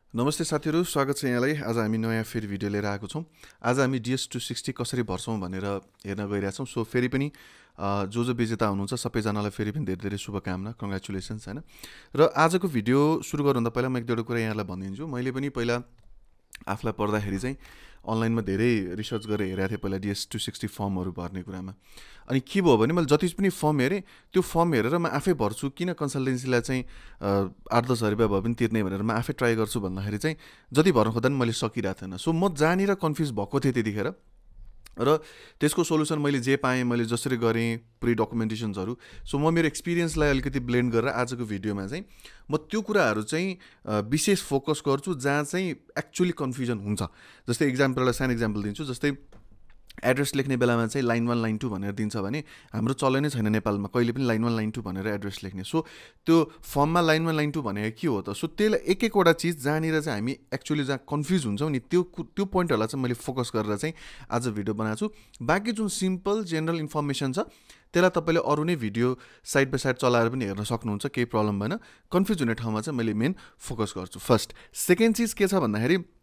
नमस्ते साथीहरु, स्वागत छ यहाँलाई। आज हामी नयाँ फेरि भिडियो लिएर आएको छौं। आज हामी DS260 कसरी भर्छौं भनेर हेर्न गइरहेका छौं। सो फेरि पनि जो विजेता हुनुहुन्छ सबैजनालाई फेरि पनि धेरै धेरै शुभकामना, कंग्रेचुलेसन्स हैन। र आजको भिडियो सुरु गर्नुभन्दा पहिला म एक दुईवटा कुरा यहाँलाई भनिदिन्छु। मैले पनि पहिला आफुलाई पढ्दाखेरि चाहिँ अनलाइनमा धेरै रिसर्च गरेर हेरेको थिएँ पहिला DS260 फर्महरु भर्ने कुरामा। अनि के भयो भने मैले जति पनि फर्म हेरेँ, त्यो फर्म हेरेर म आफै भर्छु, किन कन्सल्टेन्सीलाई चाहिँ 8-10 हजार रुपैयाँ भए पनि तिर्ने भनेर म आफै ट्राई गर्छु भन्दाखेरि चाहिँ जति भर्न खोज्दा पनि मैले सकिरहेको थिएन। सो म जहाँनिर कन्फ्युज भएको थिएँ त्यतिखेर र त्यसको सोलुसन मैले जे पाएँ, मैले जसरी गरेँ, पुरै डकुमेन्टेसन्सहरु। सो म मेरो एक्सपिरियन्सलाई अलिकति ब्लेन्ड गरेर आजको भिडियोमा चाहिँ म त्यो कुराहरु चाहिँ विशेष फोकस गर्छु जहाँ चाहिँ एक्चुअली कन्फ्युजन हुन्छ। जस्तै एक्जाम्पललाई सानो एक्जाम्पल दिन्छु। जस्तै एड्रेस लेख्ने बेलामा चाहिँ लाइन 1 लाइन 2 भनेर दिन्छ भने हाम्रो चलन नै छैन नेपालमा कहिले पनि लाइन 1 लाइन 2 भनेर एड्रेस लेख्ने। सो त्यो फर्ममा लाइन 1 लाइन 2 भनेको के हो त? सो त्यसलाई एक एकवटा चीज जहाँनिर चाहिँ हामी एक्चुअली जहाँ कन्फ्युज हुन्छौं नि त्यो पोइन्टहरुलाई चाहिँ मैले फोकस गरेर चाहिँ आज भिडियो बनाएको छु। बाकी जुन सिम्पल जेनरल इन्फर्मेसन छ त्यसलाई तपाईले अरु नै भिडियो साइड बाइ साइड चलाएर पनि हेर्न सक्नुहुन्छ, केही प्रब्लम भएन। कन्फ्युज हुने ठाउँमा चाहिँ मैले मेन फोकस गर्छु। फर्स्ट सेकेन्ड चीज के छ भन्दाखेरि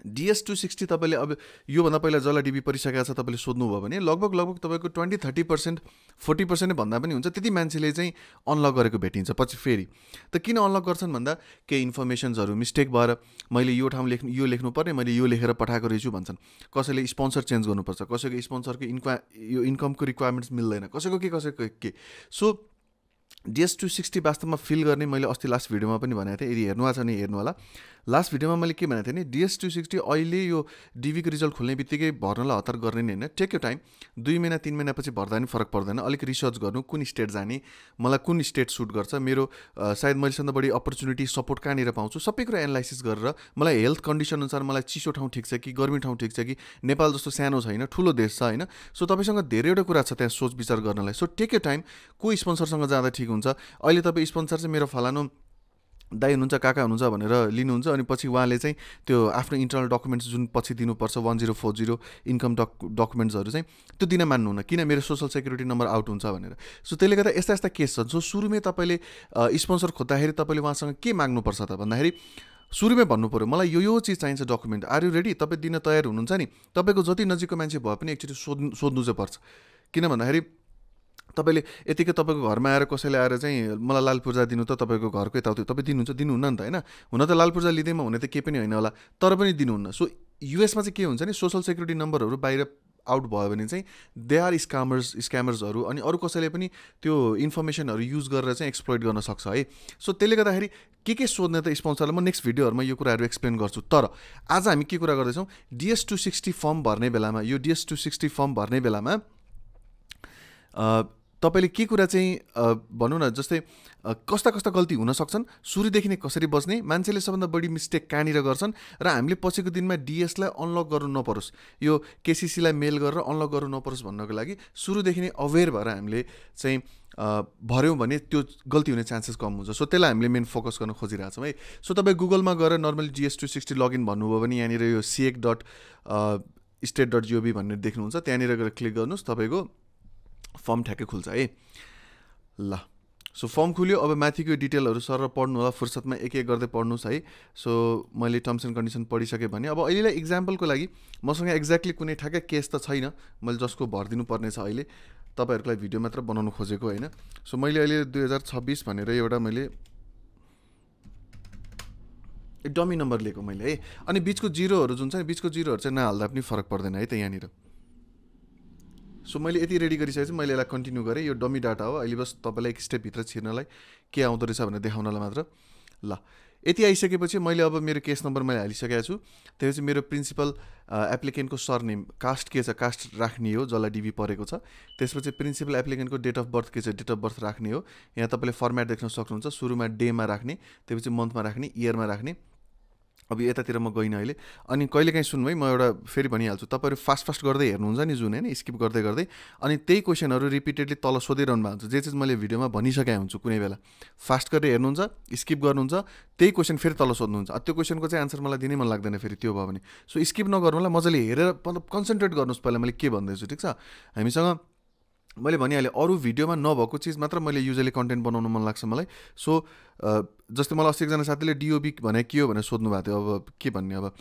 DS260 तपाईले अब यो भन्दा पहिला जसलाई डिबी परिसकेको छ तपाईले सोध्नु भयो भने लगभग तपाईको 20-30% 40% भन्दा पनि हुन्छ, त्यति मान्छेले चाहिँ अनलक गरेको भेटिन्छ। पछि फेरि त किन अनलक गर्छन् भन्दा केही इन्फर्मेसन्सहरु मिस्टेक भएर मैले यो ठाउँ यो लेख्नु पर्ने, मैले यो लेखेर पठाएको रहेछु भन्छन्। कसैले स्पोन्सर चेन्ज गर्नुपर्छ, कसैको स्पोन्सरको यो इन्कमको रिक्वायरमेन्ट्स मिल्दैन, कसैको के। सो DS260 वास्तवमा फिल गर्ने मैले अस्ति लास्ट भिडियोमा पनि भनेको थिएँ। यदि हेर्नु भएको छ भने हेर्नु होला। लास्ट भिडियोमा मैले के भनेको थिएँ नि, DS260 अहिले यो डिबीको रिजल्ट खुल्ने बित्तिकै भर्नलाई हतार गर्ने नि हैन। टेक यो टाइम, 2 महिना 3 महिना पछि भर्दा पनि फरक पर्दैन। अलिक रिसर्च गर्नु, कुन स्टेट जाने, मलाई कुन स्टेट सुट गर्छ, मेरो सायद मैले सबभन्दा बढी अपर्चुनिटी सपोर्ट कहाँनिर पाउँछु, सबै कुरा एनालाइसिस गरेर मलाई हेल्थ कन्डिसन अनुसार मलाई चिसो ठाउँ ठिक छ कि गर्मी ठाउँ ठिक छ कि, नेपाल जस्तो सानो छैन, ठुलो देश छ हैन। सो तपाईसँग धेरैवटा कुरा छ त्यहाँ सोच विचार गर्नलाई। सो टेक यो टाइम, को स्पोन्सरसँग जाँदा ठिक हुन्छ। अहिले तपाई स्पोन्सर चाहिँ मेरो फलानु दाइ हुनुहुन्छ, काका हुनुहुन्छ भनेर लिनुहुन्छ, अनि पछि उहाँले चाहिँ त्यो आफ्नो इन्टरनल डकुमेन्ट्स जुन पछि दिनुपर्छ 1040 इन्कम डकुमेन्ट्सहरु चाहिँ त्यो दिन मान्नुहुन्न, किन मेरो सोशल सेक्युरिटी नम्बर आउट हुन्छ भनेर। सो त्यसले गर्दा यस्ता यस्ता केस छन्। सो सुरुमै तपाईले स्पोन्सर खोज्दाखेरि तपाईले उहाँसँग के माग्नुपर्छ त भन्दाखेरि सुरुमै भन्नु पर्यो मलाई यो चीज चाहिन्छ डकुमेन्ट, आर यु रेडी? तपाई दिन तयार हुनुहुन्छ नि? तपाईको जति नजिकको मान्छे भए पनि एकचोटी सोध्नु चाहिँ पर्छ। किन भन्दाखेरि तपाईले यतिकै तपाईको घरमा आएर कसैले आएर चाहिँ मलाई लाल पूर्जा दिनु त तपाईको घरको यताउति तपाई दिनुहुन्न नि त हैन। हुन त लाल पूर्जा लिदैमा हुने त केही पनि हैन होला, तर पनि दिनुहुन्न। सो युएस मा चाहिँ के हुन्छ नि, सोशल सेक्युरिटी नम्बरहरु बाहिर आउट भयो भने चाहिँ दे आर स्क्यामर्सहरु, अनि अरु कसैले पनि त्यो इन्फर्मेसनहरु युज गरेर चाहिँ एक्सप्लोइट गर्न सक्छ है। सो त्यसले गर्दाखेरि के सोध्ने त स्पोन्सरले, म नेक्स्ट भिडियोहरुमा यो कुराहरु एक्सप्लेन गर्छु। तर आज हामी के कुरा गर्दै छौं, DS260 फर्म भर्ने बेलामा, यो DS260 फर्म भर्ने बेलामा तपाईले के कुरा चाहिँ भनौं न, जस्तै कस्ता गल्ती हुन सक्छन्, सुरुदेखि नै कसरी बच्ने, मान्छेले सबभन्दा बढी मिस्टेक कहाँनिर गर्छन्, र हामीले पछिको दिनमा DS लाई अनलक गर्नु नपरोस्, यो KCC लाई मेल गरेर अनलक गर्नु नपरोस् भन्नको लागि सुरुदेखि नै अवेयर भएर हामीले चाहिँ भर्यौं भने त्यो गल्ती हुने चान्सेस कम हुन्छ। सो त्यसलाई हामीले मेन फोकस गर्न खोजिरहेका छौं है। सो तपाई गुगलमा गएर नर्मली DS260 लगइन भन्नुभयो भने यहाँनिर यो CX.state.gov भनेर देख्नुहुन्छ, त्यहाँनिर गएर क्लिक गर्नुस्, तपाईको फर्म ठ्याक्कै खुल्छ है। ल सो फर्म खुल्यो। अब माथिको डिटेलहरु सर पढ्नु होला, फुर्सदमा एक एक गर्दै पढ्नुस् है। सो मैले टर्म्स एन्ड कन्डिसन पढिसके भने अब अहिलेलाई एक्जाम्पलको लागि मसँग एक्ज्याक्टली कुनै ठ्याक्कै केस त छैन मैले जसको भर्दिनु पर्ने छ अहिले, तपाईहरुलाई भिडियो मात्र बनाउन खोजेको हैन। सो मैले अहिले 2026 भनेर एउटा मैले एक डमी नम्बर लिएको मैले है। अनि बीचको जिरोहरु जुन छ नि, बीचको जिरोहरु चाहिँ नहाल्दा पनि फरक पर्दैन है त यहाँनिर। सो मैले यति रेडी गरिसकेपछि मैले यसलाई कन्टिन्यू गरेँ। यो डमी डाटा हो, अहिले बस तपाईलाई एक स्टेप भित्र छिर्नलाई के आउँदो रहेछ भनेर देखाउनलाई मात्र। ल यति आइसकेपछि मैले अब मेरो केस नम्बर मैले हालिसकेको छु। त्यसपछि मेरो प्रिन्सिपल एप्लिकेन्टको सरनेम, कास्ट के छ, कास्ट राख्ने हो जसलाई डिबी परेको छ। त्यसपछि प्रिन्सिपल एप्लिकेन्टको डेट अफ बर्थ के छ, डेट अफ बर्थ राख्ने हो। यहाँ तपाईले फर्मेट देख्न सक्नुहुन्छ, सुरुमा डेमा राख्ने, त्यसपछि मन्थमा राख्ने, इयरमा राख्ने। अब यतातिर म गइन अहिले। अनि कहिलेकाहीँ सुन्नु है, म एउटा फेरि भनिहाल्छु, तपाईहरु फास्ट गर्दै हेर्नुहुन्छ नि जुन हैन, स्किप गर्दै अनि त्यही क्वेशनहरु रिपिटेडली तल सोधिरहनु भएको हुन्छ, जे चाहिँ मैले भिडियोमा भनिसकेको हुन्छु कुनै बेला। फास्ट गरेर हेर्नुहुन्छ, स्किप गर्नुहुन्छ, त्यही क्वेशन फेरि तल सोध्नुहुन्छ। त्यो क्वेशनको चाहिँ आन्सर मलाई दिनै मन लाग्दैन फेरि त्यो भयो भने। सो स्किप नगर्नु होला, मजाले हेरेर मतलब कन्सन्ट्रेट गर्नुस् पहिला मैले के भन्दै छु, ठीक छ। हामीसँग मैले भनिहालेँ अरू भिडियोमा नभएको चिज मात्र मैले युजली कन्टेन्ट बनाउनु मन लाग्छ मलाई। सो जस्तै मलाई अस्ति एकजना साथीले डिओबी भने के हो भनेर सोध्नु भएको थियो। अब के भन्ने, अब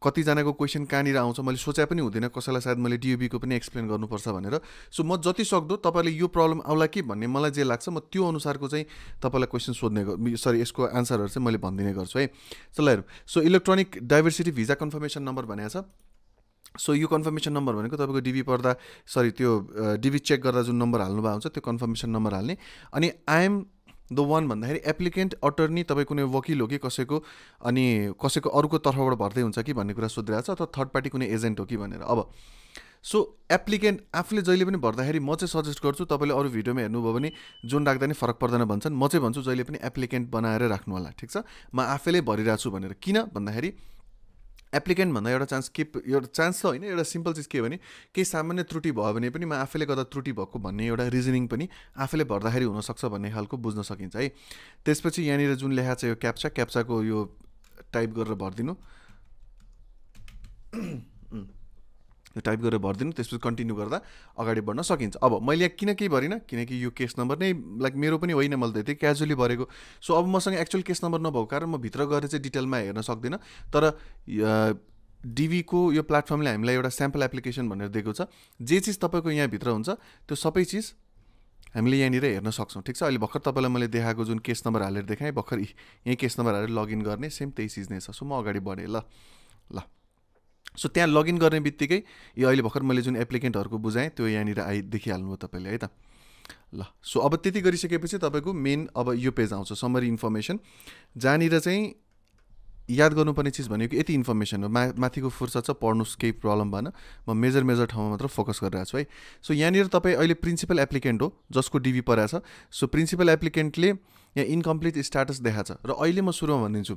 कतिजनाको क्वेसन कहाँनिर आउँछ मैले सोचे पनि हुँदैन, कसैलाई सायद मैले डिओबीको पनि एक्सप्लेन गर्नुपर्छ भनेर। सो म जति सक्दो तपाईँले यो प्रब्लम आउला कि भन्ने मलाई जे लाग्छ म त्यो अनुसारको चाहिँ तपाईँलाई क्वेसन सोध्ने यसको आन्सरहरू चाहिँ मैले भनिदिने गर्छु है। चल हेरौँ। So electronic diversity visa confirmation number भनेको छ। सो यो कन्फर्मेसन नम्बर भनेको तपाईँको डिबी पर्दा त्यो डिबी चेक गर्दा जुन नम्बर हाल्नु भएको हुन्छ त्यो कन्फर्मेसन नम्बर हाल्ने। अनि आइएम द वान भन्दाखेरि एप्लिकेन्ट अटर्नी, तपाईँ कुनै वकिल हो कि कसैको, अनि कसैको अरूको तर्फबाट भर्दै हुन्छ कि भन्ने कुरा सोधिरहेको छ, अथवा थर्ड पार्टी कुनै एजेन्ट हो कि भनेर। अब सो एप्लिकेन्ट आफूले जहिले पनि भर्दाखेरि म चाहिँ सजेस्ट गर्छु, तपाईँले अरू भिडियोमा हेर्नुभयो भने जुन राख्दा नि फरक पर्दैन भन्छन्, म चाहिँ भन्छु जहिले पनि एप्लिकेन्ट बनाएर राख्नु होला, ठिक छ। म आफैले भरिरहेको छु भनेर। किन भन्दाखेरि एप्लिकेन्ट भन्दा एउटा चान्स त होइन, एउटा सिम्पल चिज के हो भने केही सामान्य त्रुटि भयो भने पनि म आफैले गर्दा त्रुटि भएको भन्ने एउटा रिजनिङ पनि आफैले भर्दाखेरि हुनसक्छ भन्ने खालको बुझ्न सकिन्छ है। त्यसपछि यहाँनिर जुन लेखा छ यो क्याप्चाको यो टाइप गरेर भरिदिनु, यो टाइप गरेर भरिदिनु, त्यसपछि कन्टिन्यू गर्दा अगाडि बढ्न सकिन्छ। अब मैले यहाँ किन केही भरिनँ, किनकि यो केस नम्बर नै लाइक मेरो पनि होइन, मैले त त्यही क्याजुअली भरेको। सो अब मसँग एक्चुअल केस नम्बर नभएको कारण म भित्र गएर चाहिँ डिटेलमा हेर्न सक्दिनँ। तर डिबीको यो प्लेटफर्मले हामीलाई एउटा स्याम्पल एप्लिकेसन भनेर दिएको छ। जे चिज तपाईँको यहाँभित्र हुन्छ त्यो सबै चिज हामीले यहाँनिर हेर्न सक्छौँ, ठिक छ। अहिले भर्खर तपाईँलाई मैले देखाएको जुन केस नम्बर हालेर देखाएँ, भर्खर यहीँ केस नम्बर हालेर लगइन गर्ने, सेम त्यही चिज नै छ। सो म अगाडि बढेँ। ल सो त्यहाँ लगइन गर्ने बित्तिकै यो अहिले भर्खर मैले जुन एप्लिकेन्टहरूको बुझाएँ त्यो यहाँनिर देखिहाल्नुभयो तपाईँले है त। ल सो अब त्यति गरिसकेपछि तपाईँको मेन अब यो पेज आउँछ, समरी इन्फर्मेसन, जहाँनिर चाहिँ याद गर्नुपर्ने चिज भनेको यति इन्फर्मेसन हो। माथिको फुर्सद छ, पढ्नुहोस्, केही प्रब्लम भएन। म मेजर ठाउँमा मात्र फोकस गरिरहेको छु है। सो यहाँनिर तपाईँ अहिले प्रिन्सिपल एप्लिकेन्ट हो जसको डिबी परेको छ। सो प्रिन्सिपल एप्लिकेन्टले यहाँ इन्कम्प्लिट स्ट्याटस देखाएको छ। र अहिले म सुरुमा भनिदिन्छु,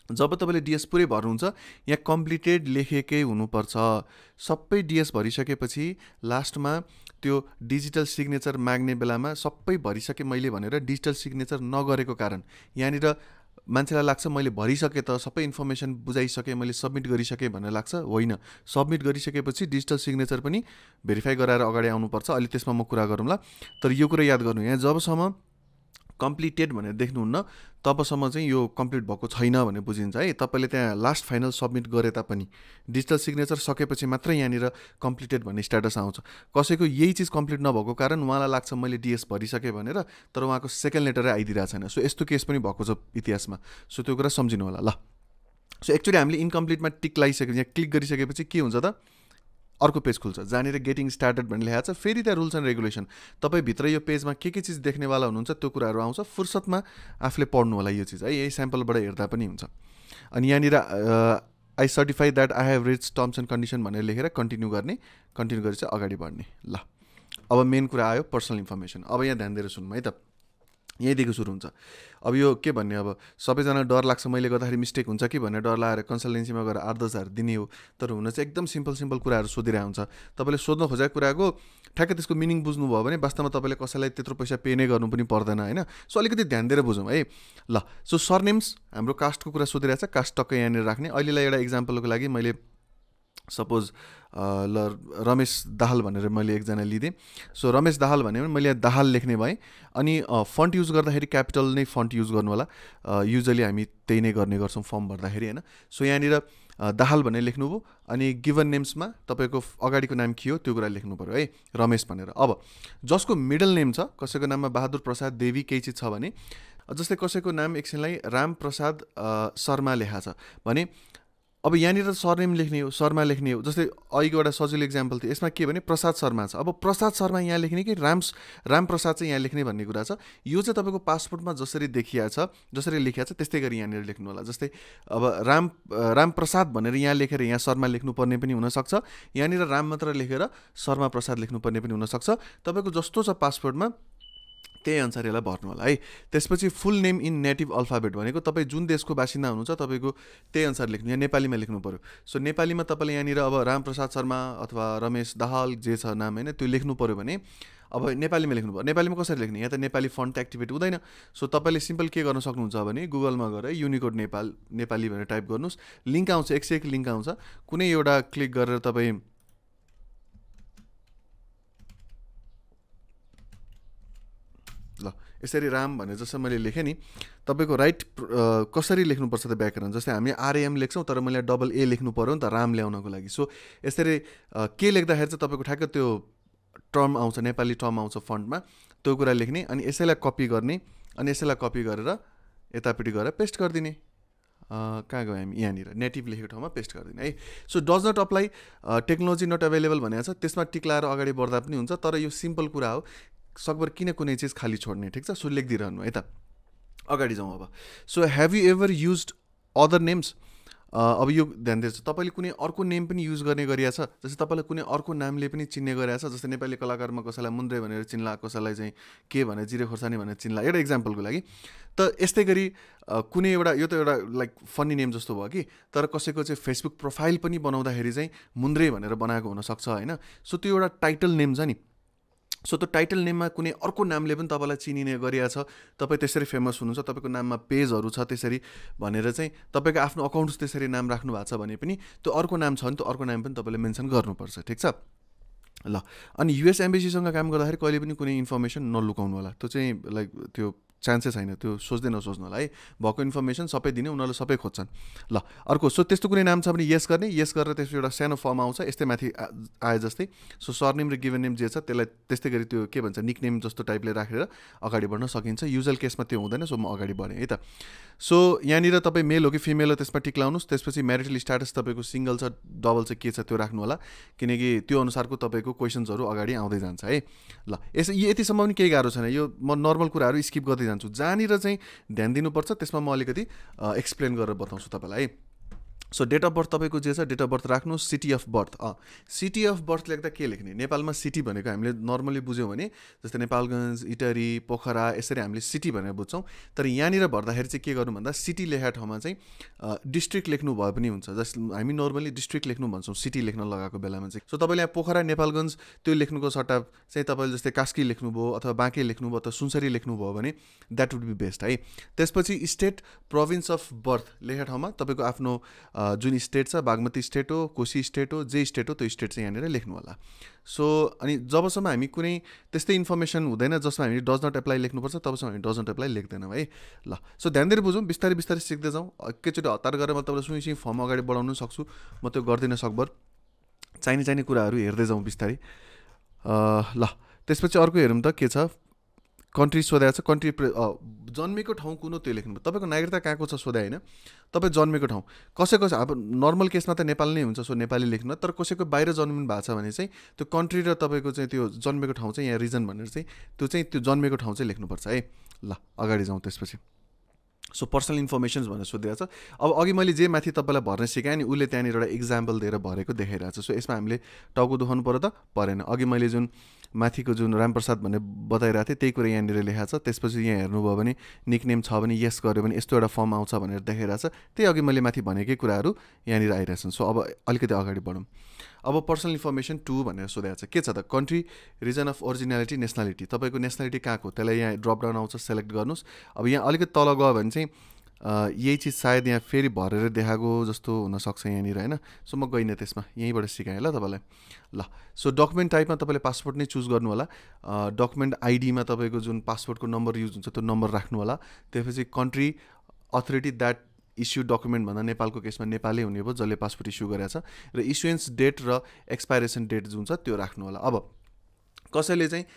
जब तपाईँले डिएस पुरै भर्नुहुन्छ यहाँ कम्प्लिटेड लेखेकै हुनुपर्छ। सबै डिएस भरिसकेपछि लास्टमा त्यो डिजिटल सिग्नेचर माग्ने बेलामा सबै भरिसकेँ मैले भनेर डिजिटल सिग्नेचर नगरेको कारण यहाँनिर मान्छेलाई लाग्छ मैले भरिसकेँ त, सबै इन्फर्मेसन बुझाइसकेँ, मैले सबमिट गरिसकेँ भनेर लाग्छ। होइन, सबमिट गरिसकेपछि डिजिटल सिग्नेचर पनि भेरिफाई गराएर अगाडि आउनुपर्छ। अहिले त्यसमा म कुरा गरौँला। तर यो कुरा याद गर्नु, यहाँ जबसम्म कम्प्लिटेड भनेर देख्नुहुन्न तबसम्म चाहिँ यो कम्प्लिट भएको छैन भनेर बुझिन्छ है। तपाईँले त्यहाँ लास्ट फाइनल सबमिट गरे तापनि डिजिटल सिग्नेचर सकेपछि मात्रै यहाँनिर कम्प्लिटेड भन्ने स्ट्याटस आउँछ। कसैको यही चिज कम्प्लिट नभएको कारण उहाँलाई लाग्छ मैले डिएस भरिसकेँ भनेर, तर उहाँको सेकेन्ड लेटरै आइदिरहेको छैन। सो यस्तो केस पनि भएको छ इतिहासमा। सो त्यो कुरा सम्झिनु होला। ल सो एक्चुअली हामीले इन्कम्प्लिटमा टिक लगाइसकेपछि यहाँ क्लिक गरिसकेपछि के हुन्छ त, अर्को पेज खुल्छ जहाँनिर गेटिङ स्टार्टेड भन्ने लेखाएको छ। फेरि त्यहाँ रुल्स एन्ड रेगुलेसन, तपाईँभित्र यो पेजमा के चिज देख्नेवाला हुनुहुन्छ त्यो कुराहरू आउँछ। फुर्सदमा आफूले पढ्नु होला यो चिज है, यही स्याम्पलबाट हेर्दा पनि हुन्छ। अनि यहाँनिर I certify that I have rich terms and condition भनेर लेखेर कन्टिन्यू गर्ने, कन्टिन्यू गरेर चाहिँ अगाडि बढ्ने। ल अब मेन कुरा आयो पर्सनल इन्फर्मेसन। अब यहाँ ध्यान दिएर सुन्नु है त, यहीँदेखि सुरु हुन्छ। अब यो के भन्ने, अब सबैजना डर लाग्छ मैले गर्दाखेरि मिस्टेक हुन्छ कि भनेर डर लगाएर कन्सल्टेन्सीमा गएर 8-10 हज़ार दिने हो। तर हुन चाहिँ एकदम सिम्पल कुराहरू सोधिरहेको हुन्छ। तपाईँले सोध्न खोजेको कुराको ठ्याक्कै त्यसको मिनिङ बुझ्नुभयो भने वास्तवमा तपाईँले कसैलाई त्यत्रो पैसा पे नै गर्नु पनि पर्दैन होइन। सो अलिकति ध्यान दिएर बुझौँ है। ल सो सरनेम्स हाम्रो कास्टको कुरा सोधिरहेको छ, कास्ट टक्कै यहाँनिर राख्ने। अहिलेलाई एउटा इक्जाम्पलको लागि मैले सपोज रमेश दाहाल भनेर मैले एकजना लिँदै। सो रमेश दाहाल भने मैले यहाँ दाहाल लेख्ने भएँ। अनि फन्ट युज गर्दाखेरि क्यापिटल नै फन्ट युज गर्नु होला। युजली हामी त्यही नै गर्ने गर्छौँ फर्म भर्दाखेरि होइन। सो यहाँनिर दाहाल भनेर लेख्नुभयो। अनि गिभन नेम्समा तपाईँको अगाडिको नाम के हो त्यो कुरा लेख्नु पऱ्यो है, रमेश भनेर। अब जसको मिडल नेम छ, कसैको नाममा बहादुर प्रसाद देवी केही चिज छ भने, जस्तै कसैको नाम एकछिनलाई राम प्रसाद शर्मा लेखा छ भने अब यहाँनिर सरनेम लेख्ने हो, शर्मा लेख्ने हो। जस्तै अहिलेको एउटा सजिलो इक्जाम्पल थियो, यसमा के भने प्रसाद शर्मा छ। अब प्रसाद शर्मा यहाँ लेख्ने कि राम प्रसाद चाहिँ यहाँ लेख्ने भन्ने कुरा छ। यो चाहिँ तपाईँको पासपोर्टमा जसरी देखिया छ, जसरी लेखिया छ त्यस्तै गरी यहाँनिर लेख्नु होला। जस्तै अब राम प्रसाद भनेर यहाँ लेखेर यहाँ शर्मा लेख्नुपर्ने पनि हुनसक्छ, यहाँनिर राम मात्र लेखेर शर्मा प्रसाद लेख्नुपर्ने पनि हुनसक्छ। तपाईँको जस्तो छ पासपोर्टमा त्यही अनुसार यसलाई भर्नु होला है। त्यसपछि फुल नेम इन नेटिभ अल्फाबेट भनेको तपाईँ जुन देशको बासिन्दा हुनुहुन्छ तपाईँको त्यही अनुसार लेख्नु। यहाँ नेपालीमा लेख्नु पऱ्यो। सो नेपालीमा तपाईँले यहाँनिर अब रामप्रसाद शर्मा अथवा रमेश दाहाल जे छ नाम होइन त्यो लेख्नु पऱ्यो भने अब नेपालीमा लेख्नु पऱ्यो। नेपालीमा कसरी लेख्ने, यहाँ त नेपाली फन्ट एक्टिभेट हुँदैन। सो तपाईँले सिम्पल के गर्न सक्नुहुन्छ भने गुगलमा गएर युनिकोड नेपाली भनेर टाइप गर्नुहोस्, लिङ्क आउँछ, 101 लिङ्क आउँछ। कुनै एउटा क्लिक गरेर तपाईँ ल यसरी राम भने जस्तो मैले लेखेँ नि, तपाईँको राइट कसरी लेख्नुपर्छ त व्याकरण, जस्तै हामी आरएम लेख्छौँ तर मैले डबल ए लेख्नु पऱ्यो नि त राम ल्याउनको लागि। सो यसरी के लेख्दाखेरि चाहिँ तपाईँको ठ्याक्क त्यो टर्म आउँछ, नेपाली टर्म आउँछ फन्टमा, त्यो कुरा लेख्ने अनि यसैलाई कपी गर्ने अनि यसैलाई कपी गरेर यतापट्टि गएर पेस्ट गरिदिने। कहाँ गयो हामी, यहाँनिर नेटिभ लेखेको ठाउँमा पेस्ट गरिदिने है। So does not apply, technology not available भनेको छ, त्यसमा टिक लाएर अगाडि बढ्दा पनि हुन्छ, तर यो सिम्पल कुरा हो, सकभर किन कुनै चिज खाली छोड्ने, ठिक छ। सो लेखिदिइरहनु है त, अगाडि जाउँ अब। So have you ever used other names, अब यो ध्यान दिएछ, तपाईँले कुनै अर्को नेम पनि युज गर्ने गरिया छ, जस्तै तपाईँलाई कुनै अर्को नामले पनि चिन्ने गरिया छ, जस्तै नेपाली कलाकारमा कसैलाई मुन्द्रे भनेर चिन्ला, कसैलाई चाहिँ के भने जिरे खोर्सानी भनेर चिन्ला, एउटा इक्जाम्पलको लागि। त यस्तै गरी कुनै एउटा, यो त एउटा लाइक फन्नी नेम जस्तो भयो कि, तर कसैको चाहिँ फेसबुक प्रोफाइल पनि बनाउँदाखेरि चाहिँ मुन्द्रे भनेर बनाएको हुनसक्छ होइन। सो त्यो एउटा टाइटल नेम छ नि, सो त्यो टाइटल नेममा कुनै अर्को नामले पनि तपाईँलाई चिनिने गरिया छ, तपाईँ त्यसरी फेमस हुनुहुन्छ, तपाईँको नाममा पेजहरू छ त्यसरी भनेर चाहिँ, तपाईँको आफ्नो अकाउन्ट्स त्यसरी नाम राख्नु भएको छ भने पनि त्यो अर्को नाम छ भने त्यो अर्को नाम पनि तपाईँले मेन्सन गर्नुपर्छ, ठिक छ। ल अनि युएस एम्बेसीसँग काम गर्दाखेरि कहिले पनि कुनै इन्फर्मेसन नलुकाउनु होला, त्यो चाहिँ लाइक त्यो चान्सेस छैन, त्यो सोच्दै नसोच्नु होला है, भएको इन्फर्मेसन सबै दिने, उनीहरूले सबै खोज्छन्। ल अर्को, सो त्यस्तो कुनै नाम छ भने यस गर्ने, यस गरेर त्यसको एउटा सानो फर्म आउँछ यस्तै माथि आए जस्तै। सो सरनेम र गिभन नेम जे छ त्यसलाई त्यस्तै गरी त्यो के भन्छ निकनेम जस्तो टाइपले राखेर अगाडि बढ्न सकिन्छ। युजुअल केसमा त्यो हुँदैन, सो म अगाडि बढेँ है त। सो यहाँनिर तपाईँ मेल हो कि फिमेल हो त्यसमा टिक लाउनुहोस्, त्यसपछि म्यारिटल स्ट्याटस तपाईँको सिङ्गल छ डबल छ के छ त्यो राख्नु होला, किनकि त्यो अनुसारको तपाईँको क्वेसन्सहरू अगाडि आउँदै जान्छ है। ल यतिसम्म पनि केही गाह्रो छैन, यो म नर्मल कुराहरू स्किप गर्दै जान्छु, जहाँनिर चाहिँ ध्यान दिनुपर्छ त्यसमा म अलिकति एक्सप्लेन गरेर बताउँछु तपाईँलाई है। सो डेट अफ बर्थ तपाईँको जे छ डेट अफ बर्थ राख्नु, city of birth, city of birth लेख्दा के लेख्ने, नेपालमा सिटी भनेको हामीले नर्मली बुझ्यौँ भने जस्तै नेपालगञ्ज, इटरी, पोखरा यसरी हामीले सिटी भनेर बुझ्छौँ, तर यहाँनिर भर्दाखेरि चाहिँ के गर्नु भन्दा सिटी लेखेको ठाउँमा चाहिँ डिस्ट्रिक्ट लेख्नु भए पनि हुन्छ, जस हामी नर्मली डिस्ट्रिक्ट लेख्नु भन्छौँ सिटी लेख्न लगाएको बेलामा चाहिँ। सो तपाईँले यहाँ पोखरा नेपालगञ्ज त्यो लेख्नुको सट्टा चाहिँ तपाईँले जस्तै कास्की लेख्नुभयो अथवा बाँके लेख्नुभयो अथवा सुनसरी लेख्नुभयो भने द्याट वुड बी बेस्ट है। त्यसपछि स्टेट प्रोभिन्स अफ बर्थ लेखेको ठाउँमा तपाईँको आफ्नो जुन स्टेट छ, बागमती स्टेट हो, कोशी स्टेट हो, जे स्टेट हो त्यो स्टेट चाहिँ यहाँनिर लेख्नु होला। सो अनि जबसम्म हामी कुनै त्यस्तै इन्फर्मेसन हुँदैन जसमा हामी डज नट एप्लाई लेख्नुपर्छ तबसम्म हामी डज नट एप्लाई लेख्दैनौँ है। ल सो ध्यान दिएर बुझौँ, बिस्तारै बिस्तारै सिक्दै जाउँ, एकैचोटि हतार गरेर म तपाईँलाई सुई फर्म अगाडि बढाउनु सक्छु, म त्यो गर्दिनँ सकभर, चाहिने कुराहरू हेर्दै जाउँ बिस्तारै। ल त्यसपछि अर्को हेरौँ त के छ, कन्ट्री सोधाएको छ, कन्ट्री जन्मेको ठाउँ कुन हो त्यो लेख्नु, तपाईँको नागरिकता कहाँको छ सोधा होइन, तपाईँ जन्मेको ठाउँ कसैको अब नर्मल केसमा त नेपाल नै हुन्छ, सो नेपाली लेख्नु, तर कसैको बाहिर जन्मिनु भएको छ भने चाहिँ त्यो कन्ट्री र तपाईँको चाहिँ त्यो जन्मेको ठाउँ चाहिँ यहाँ रिजन भनेर चाहिँ त्यो जन्मेको ठाउँ चाहिँ लेख्नुपर्छ है। ल अगाडि जाउँ त्यसपछि। सो पर्सनल इन्फर्मेसन्स भनेर सोधिरहेको छ। अब अघि मैले जे माथि तपाईँलाई भर्न सिकाएँ नि उसले त्यहाँनिर एउटा इक्जाम्पल दिएर भरेको देखाइरहेको छ, सो यसमा हामीले टाउको दुखाउनु पऱ्यो त परेन। अघि मैले जुन माथिको जुन रामप्रसाद भन्ने बताइरहेको थिएँ त्यही कुरा यहाँनिर लेखाएको छ, त्यसपछि यहाँ हेर्नुभयो भने निकनेम छ भने यस गऱ्यो भने यस्तो एउटा फर्म आउँछ भनेर देखाइरहेको छ, त्यही अघि मैले माथि भनेकै कुराहरू यहाँनिर आइरहेछन्। सो अब अलिकति अगाडि बढौँ। अब पर्सनल इन्फर्मेसन 2 भनेर सोधेको छ, के छ त, country, region of originality, nationality, तपाईँको नेसनालिटी कहाँको त्यसलाई यहाँ ड्रपडाउन आउँछ, सेलेक्ट गर्नुहोस्। अब यहाँ अलिकति तल गयो भने चाहिँ यही चिज सायद यहाँ फेरि भरेर देखाएको जस्तो हुनसक्छ यहाँनिर होइन, सो म गइनँ त्यसमा, यहीँबाट सिकाएँ ल तपाईँलाई। ल सो डकुमेन्ट टाइपमा तपाईँले पासपोर्ट नै चुज गर्नु होला, डकुमेन्ट आइडीमा तपाईँको जुन पासपोर्टको नम्बर युज हुन्छ त्यो नम्बर राख्नु होला। त्यसपछि country authority that issue document भन्दा नेपालको केसमा नेपालै हुने भयो जसले पासपोर्ट इस्यु गरेको छ, र इस्युएन्स डेट र एक्सपाइरेसन डेट जुन छ त्यो राख्नु होला। अब कसैले चाहिँ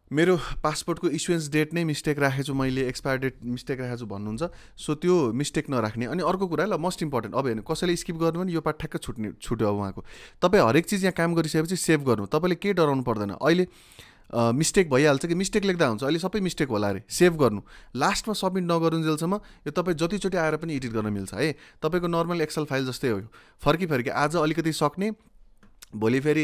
मेरो पासपोर्टको इस्युएन्स डेट नै मिस्टेक राखेको छु मैले, एक्सपायर डेट मिस्टेक राखेको छु भन्नुहुन्छ, सो त्यो मिस्टेक नराख्ने। अनि अर्को कुरा ल मोस्ट इम्पोर्टेन्ट, अब हेर्नु कसैले स्किप गर्नु भने यो पार्ट ठ्याक्क छुट्यो। अब उहाँको तपाईँ हरेक चिज यहाँ काम गरिसकेपछि सेभ गर्नु, तपाईँले केही डराउनु पर्दैन। अहिले मिस्टेक भइहाल्छ कि मिस्टेक लेख्दा हुन्छ, अहिले सबै मिस्टेक होला अरे, सेभ गर्नु, लास्टमा सबमिट नगरुन्जेलसम्म यो तपाईँ जतिचोटि आएर पनि एडिट गर्न मिल्छ है। तपाईँको नर्मल एक्सेल फाइल जस्तै हो, फर्की आज अलिकति सक्ने, भोलि फेरि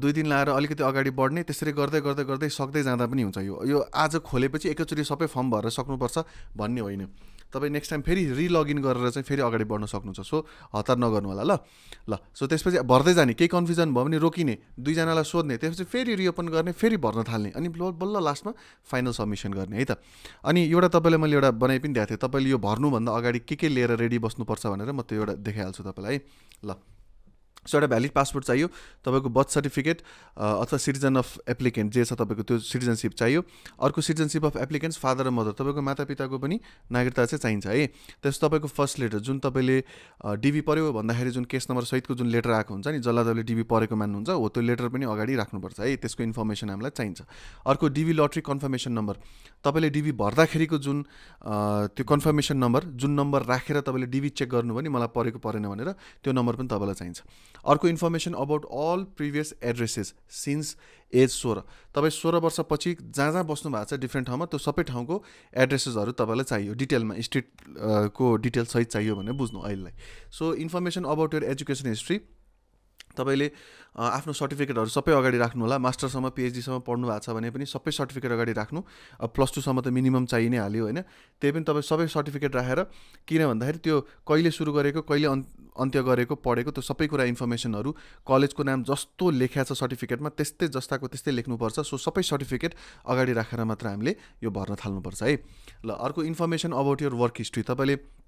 2 दिन लाएर अलिकति अगाडि बढ्ने, त्यसरी गर्दै गर्दै गर्दै सक्दै जाँदा पनि हुन्छ। यो आज खोलेपछि एकैचोटि सबै फर्म भरेर सक्नुपर्छ भन्ने होइन, तपाईँ नेक्स्ट टाइम फेरि रिलगइन गरेर चाहिँ फेरि अगाडि बढ्न सक्नुहुन्छ, सो हतार नगर्नु होला ल। सो त्यसपछि भर्दै जाने, केही कन्फ्युजन भयो भने रोकिने, 2 जनालाई सोध्ने, त्यसपछि फेरि रिओपन गर्ने, फेरि भर्न थाल्ने, अनि बल्ल लास्टमा फाइनल सबमिसन गर्ने है त। अनि एउटा तपाईँलाई मैले एउटा बनाइ पनि दिएको थिएँ, तपाईँले यो भर्नुभन्दा अगाडि के लिएर रेडी बस्नुपर्छ भनेर, म त्यो एउटा देखाइहाल्छु तपाईँलाई है। ल सो एउटा भ्यालिड पासपोर्ट चाहियो, तपाईँको बर्थ सर्टिफिकेट अथवा सिटिजन अफ एप्लिकेन्ट जे छ तपाईँको त्यो सिटिजनसिप चाहियो। अर्को सिटिजनसिप अफ एप्लिकेन्ट्स फादर र मदर, तपाईँको मातापिताको पनि नागरिकता चाहिँ चाहिन्छ है। त्यसो तपाईँको फर्स्ट लेटर जुन तपाईँले डिबी पऱ्यो भन्दाखेरि जुन केस नम्बर सहितको जुन लेटर आएको हुन्छ नि, जसलाई तपाईँले डिबी परेको मान्नुहुन्छ हो, त्यो लेटर पनि अगाडि राख्नुपर्छ है, त्यसको इन्फर्मेसन हामीलाई चाहिन्छ। अर्को डिबी लटरी कन्फर्मेसन नम्बर, तपाईँले डिबी भर्दाखेरिको जुन त्यो कन्फर्मेसन नम्बर, जुन नम्बर राखेर तपाईँले डिबी चेक गर्नुभयो नि मलाई परेको परेन भनेर, त्यो नम्बर पनि तपाईँलाई चाहिन्छ। अर्को information about all previous addresses since age 16, तपाईँ 16 वर्षपछि जहाँ जहाँ बस्नु भएको छ डिफ्रेन्ट ठाउँमा, त्यो सबै ठाउँको एड्रेसेसहरू तपाईँलाई चाहियो डिटेलमा, स्ट्रिटको डिटेल सहित चाहियो भनेर बुझ्नु अहिलेलाई। So information about your education history, तपाईँले आफ्नो सर्टिफिकेटहरू सबै अगाडि राख्नु होला। मास्टरसम्म पिएचडीसम्म पढ्नु भएको छ भने पनि सबै सर्टिफिकेट अगाडि राख्नु। +2 सम्म त मिनिमम चाहिए नै हाल्यो होइन, त्यही पनि तपाईँ सबै सर्टिफिकेट राखेर, किन भन्दाखेरि त्यो कहिले सुरु गरेको कहिले अन्त्य गरेको पढेको त्यो सबै कुरा इन्फर्मेसनहरू, कलेजको नाम जस्तो लेखिया छ सर्टिफिकेटमा त्यस्तै जस्ताको त्यस्तै लेख्नुपर्छ। सो सबै सर्टिफिकेट अगाडि राखेर मात्र हामीले यो भर्न थाल्नुपर्छ है। ल अर्को information about your work history, तपाईँले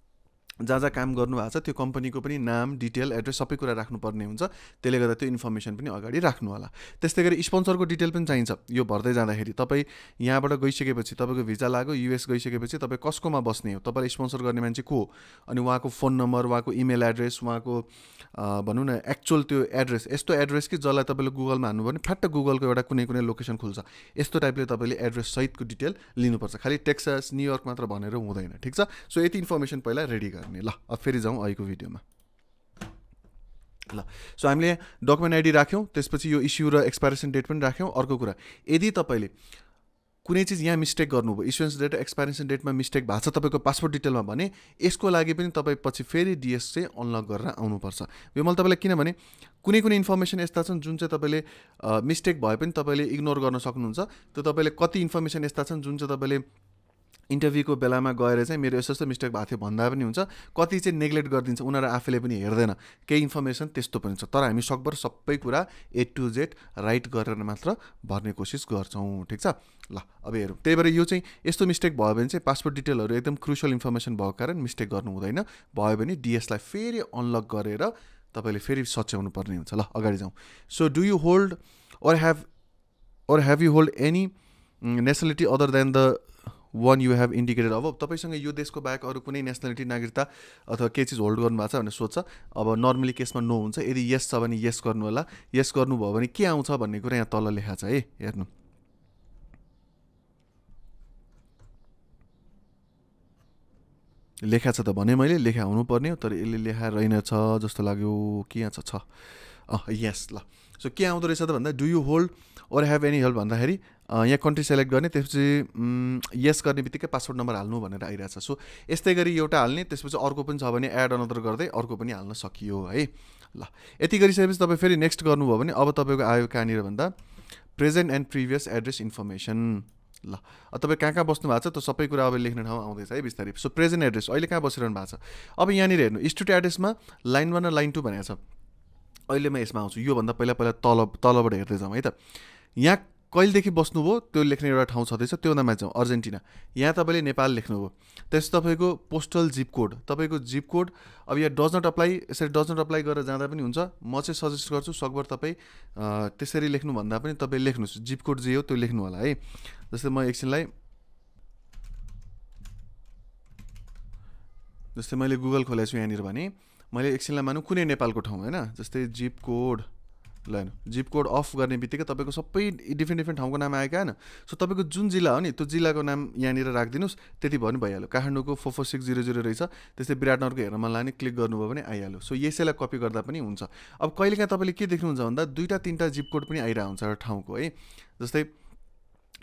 जहाँ जहाँ काम गर्नु भएको छ त्यो कम्पनीको पनि नाम, डिटेल, एड्रेस सबै कुरा राख्नुपर्ने हुन्छ, त्यसले गर्दा त्यो इन्फर्मेसन पनि अगाडि राख्नु होला। त्यस्तै गरी स्पोन्सरको डिटेल पनि चाहिन्छ यो भर्दै जाँदाखेरि। तपाईँ यहाँबाट गइसकेपछि तपाईँको भिजा लाग्यो, युएस गइसकेपछि तपाईँ कसकोमा बस्ने हो, तपाईँलाई स्पोन्सर गर्ने मान्छे को हो, अनि उहाँको फोन नम्बर, उहाँको इमेल एड्रेस, उहाँको भनौँ न एक्चुअल त्यो एड्रेस, यस्तो एड्रेस कि जसलाई तपाईँले गुगलमा हान्नु भने फ्याट्ट गुगलको एउटा कुनै लोकेसन खुल्छ, यस्तो टाइपले तपाईँले एड्रेस सहितको डिटेल लिनुपर्छ। खालि टेक्सास, न्युयोर्क मात्र भनेर हुँदैन, ठिक छ। सो यति इन्फर्मेसन पहिला रेडी गर्ने। ल अब फेरि जाउँ अहिलेको भिडियोमा। ल सो हामीले डकुमेन्ट आइडी राख्यौँ, त्यसपछि यो इस्यु र एक्सपायरेसन डेट पनि राख्यौँ। अर्को कुरा, यदि तपाईँले कुनै चिज यहाँ मिस्टेक गर्नुभयो, इस्युएन्स डेट र एक्सपायरेसन डेटमा मिस्टेक भएको छ तपाईँको पासपोर्ट डिटेलमा भने, यसको लागि पनि तपाईँ पछि फेरि डिएस चाहिँ अनलक गरेर आउनुपर्छ। यो मैले तपाईँलाई किनभने कुनै इन्फर्मेसन यस्ता छन् जुन चाहिँ तपाईँले मिस्टेक भए पनि तपाईँले इग्नोर गर्न सक्नुहुन्छ। त्यो तपाईँले कति इन्फर्मेसन यस्ता छन् जुन चाहिँ तपाईँले इन्टरभ्यूको बेलामा गएर चाहिँ मेरो यस्तो मिस्टेक भएको थियो भन्दा पनि हुन्छ, कति चाहिँ नेग्लेक्ट गरिदिन्छ, उनीहरू आफैले पनि हेर्दैन, केही इन्फर्मेसन त्यस्तो पनि छ। तर हामी सकभर सबै कुरा A to Z राइट गरेर मात्र भर्ने कोसिस गर्छौँ, ठिक छ। ल अब हेरौँ, त्यही भएर यो चाहिँ यस्तो मिस्टेक भयो भने चाहिँ पासपोर्ट डिटेलहरू एकदम क्रुसियल इन्फर्मेसन भएको कारण मिस्टेक गर्नु हुँदैन। भयो भने डिएसलाई फेरि अनलक गरेर तपाईँले फेरि सच्याउनु पर्ने हुन्छ। ल अगाडि जाउँ। So do you hold or have you hold any nationality other than the one you have indicated? अब तपाईसँग यो देशको बाहेक अरू कुनै नेसनालिटी, नागरिकता अथवा केही चिज होल्ड गर्नु भएको छ भनेर सोध्छ। अब नर्मली केसमा नो हुन्छ, यदि यस छ भने यस गर्नु होला। यस गर्नुभयो भने के आउँछ भन्ने कुरा यहाँ तल लेखा छ है, हेर्नु। लेखा छ त भने मैले लेखा हुनुपर्ने हो, तर यसले लेखा रहेनछ जस्तो लाग्यो। के यहाँ छ यस। ल सो के आउँदो रहेछ त भन्दा do you hold or have any help भन्दाखेरि यहाँ कन्ट्री सेलेक्ट गर्ने, त्यसपछि यस गर्ने बित्तिकै पासपोर्ट नम्बर हाल्नु भनेर आइरहेछ। सो यस्तै गरी एउटा हाल्ने, त्यसपछि अर्को पनि छ भने एड अनदर गर्दै अर्को पनि हाल्न सकियो है। ल यति गरिसकेपछि तपाईँ फेरि नेक्स्ट गर्नुभयो भने अब तपाईँको आयो कहाँनिर भन्दा present and previous address information. ल तपाईँ कहाँ बस्नु भएको छ त्यो सबै कुरा अब लेख्ने ठाउँ आउँदैछ है बिस्तारै। सो प्रेजेन्ट एड्रेस अहिले कहाँ बसिरहनु भएको छ। अब यहाँनिर हेर्नु, स्ट्रिट एड्रेसमा लाइन 1 र लाइन 2 भनेको छ। अहिले म यसमा आउँछु, योभन्दा पहिला तलबाट हेर्दै जाउँ है त। यहाँ कहिलेदेखि बस्नुभयो त्यो लेख्ने एउटा ठाउँ छँदैछ, त्यो नाममा जाउँ। अर्जेन्टिना, यहाँ तपाईँले नेपाल लेख्नुभयो। त्यस तपाईँको पोस्टल जिप कोड, तपाईँको जिप कोड अब यहाँ डज नट अप्लाई, यसरी डज नट अप्लाई गरेर जाँदा पनि हुन्छ। म चाहिँ सजेस्ट गर्छु सकभर तपाईँ त्यसरी लेख्नुभन्दा पनि तपाईँ लेख्नुहोस्, जिप कोड जे हो त्यो लेख्नु होला है। जस्तै म एकछिनलाई, जस्तै मैले गुगल खोलेको छु यहाँनिर भने मैले एकछिनलाई मानौँ कुनै नेपालको ठाउँ होइन, जस्तै जिप कोड, ल हेर्नु जिप कोड अफ गर्ने बित्तिकै तपाईँको सबै डिफ्रेन्ट ठाउँको नाम आयो क्या होइन। सो तपाईँको जुन जिल्ला हो नि त्यो जिल्लाको नाम यहाँनिर राखिदिनुहोस्, त्यति भयो नि भइहाल्यो। काठमाडौँको 44600 रहेछ, त्यस्तै विराटनगरको हेर्न मन लाग्ने क्लिक गर्नुभयो भने आइहाल्यो। सो यसैलाई कपी गर्दा पनि हुन्छ। अब कहिलेकाहीँ तपाईँले के देख्नुहुन्छ भन्दा 2-3टा जिप कोड पनि आइरहेको हुन्छ एउटा ठाउँको है। जस्तै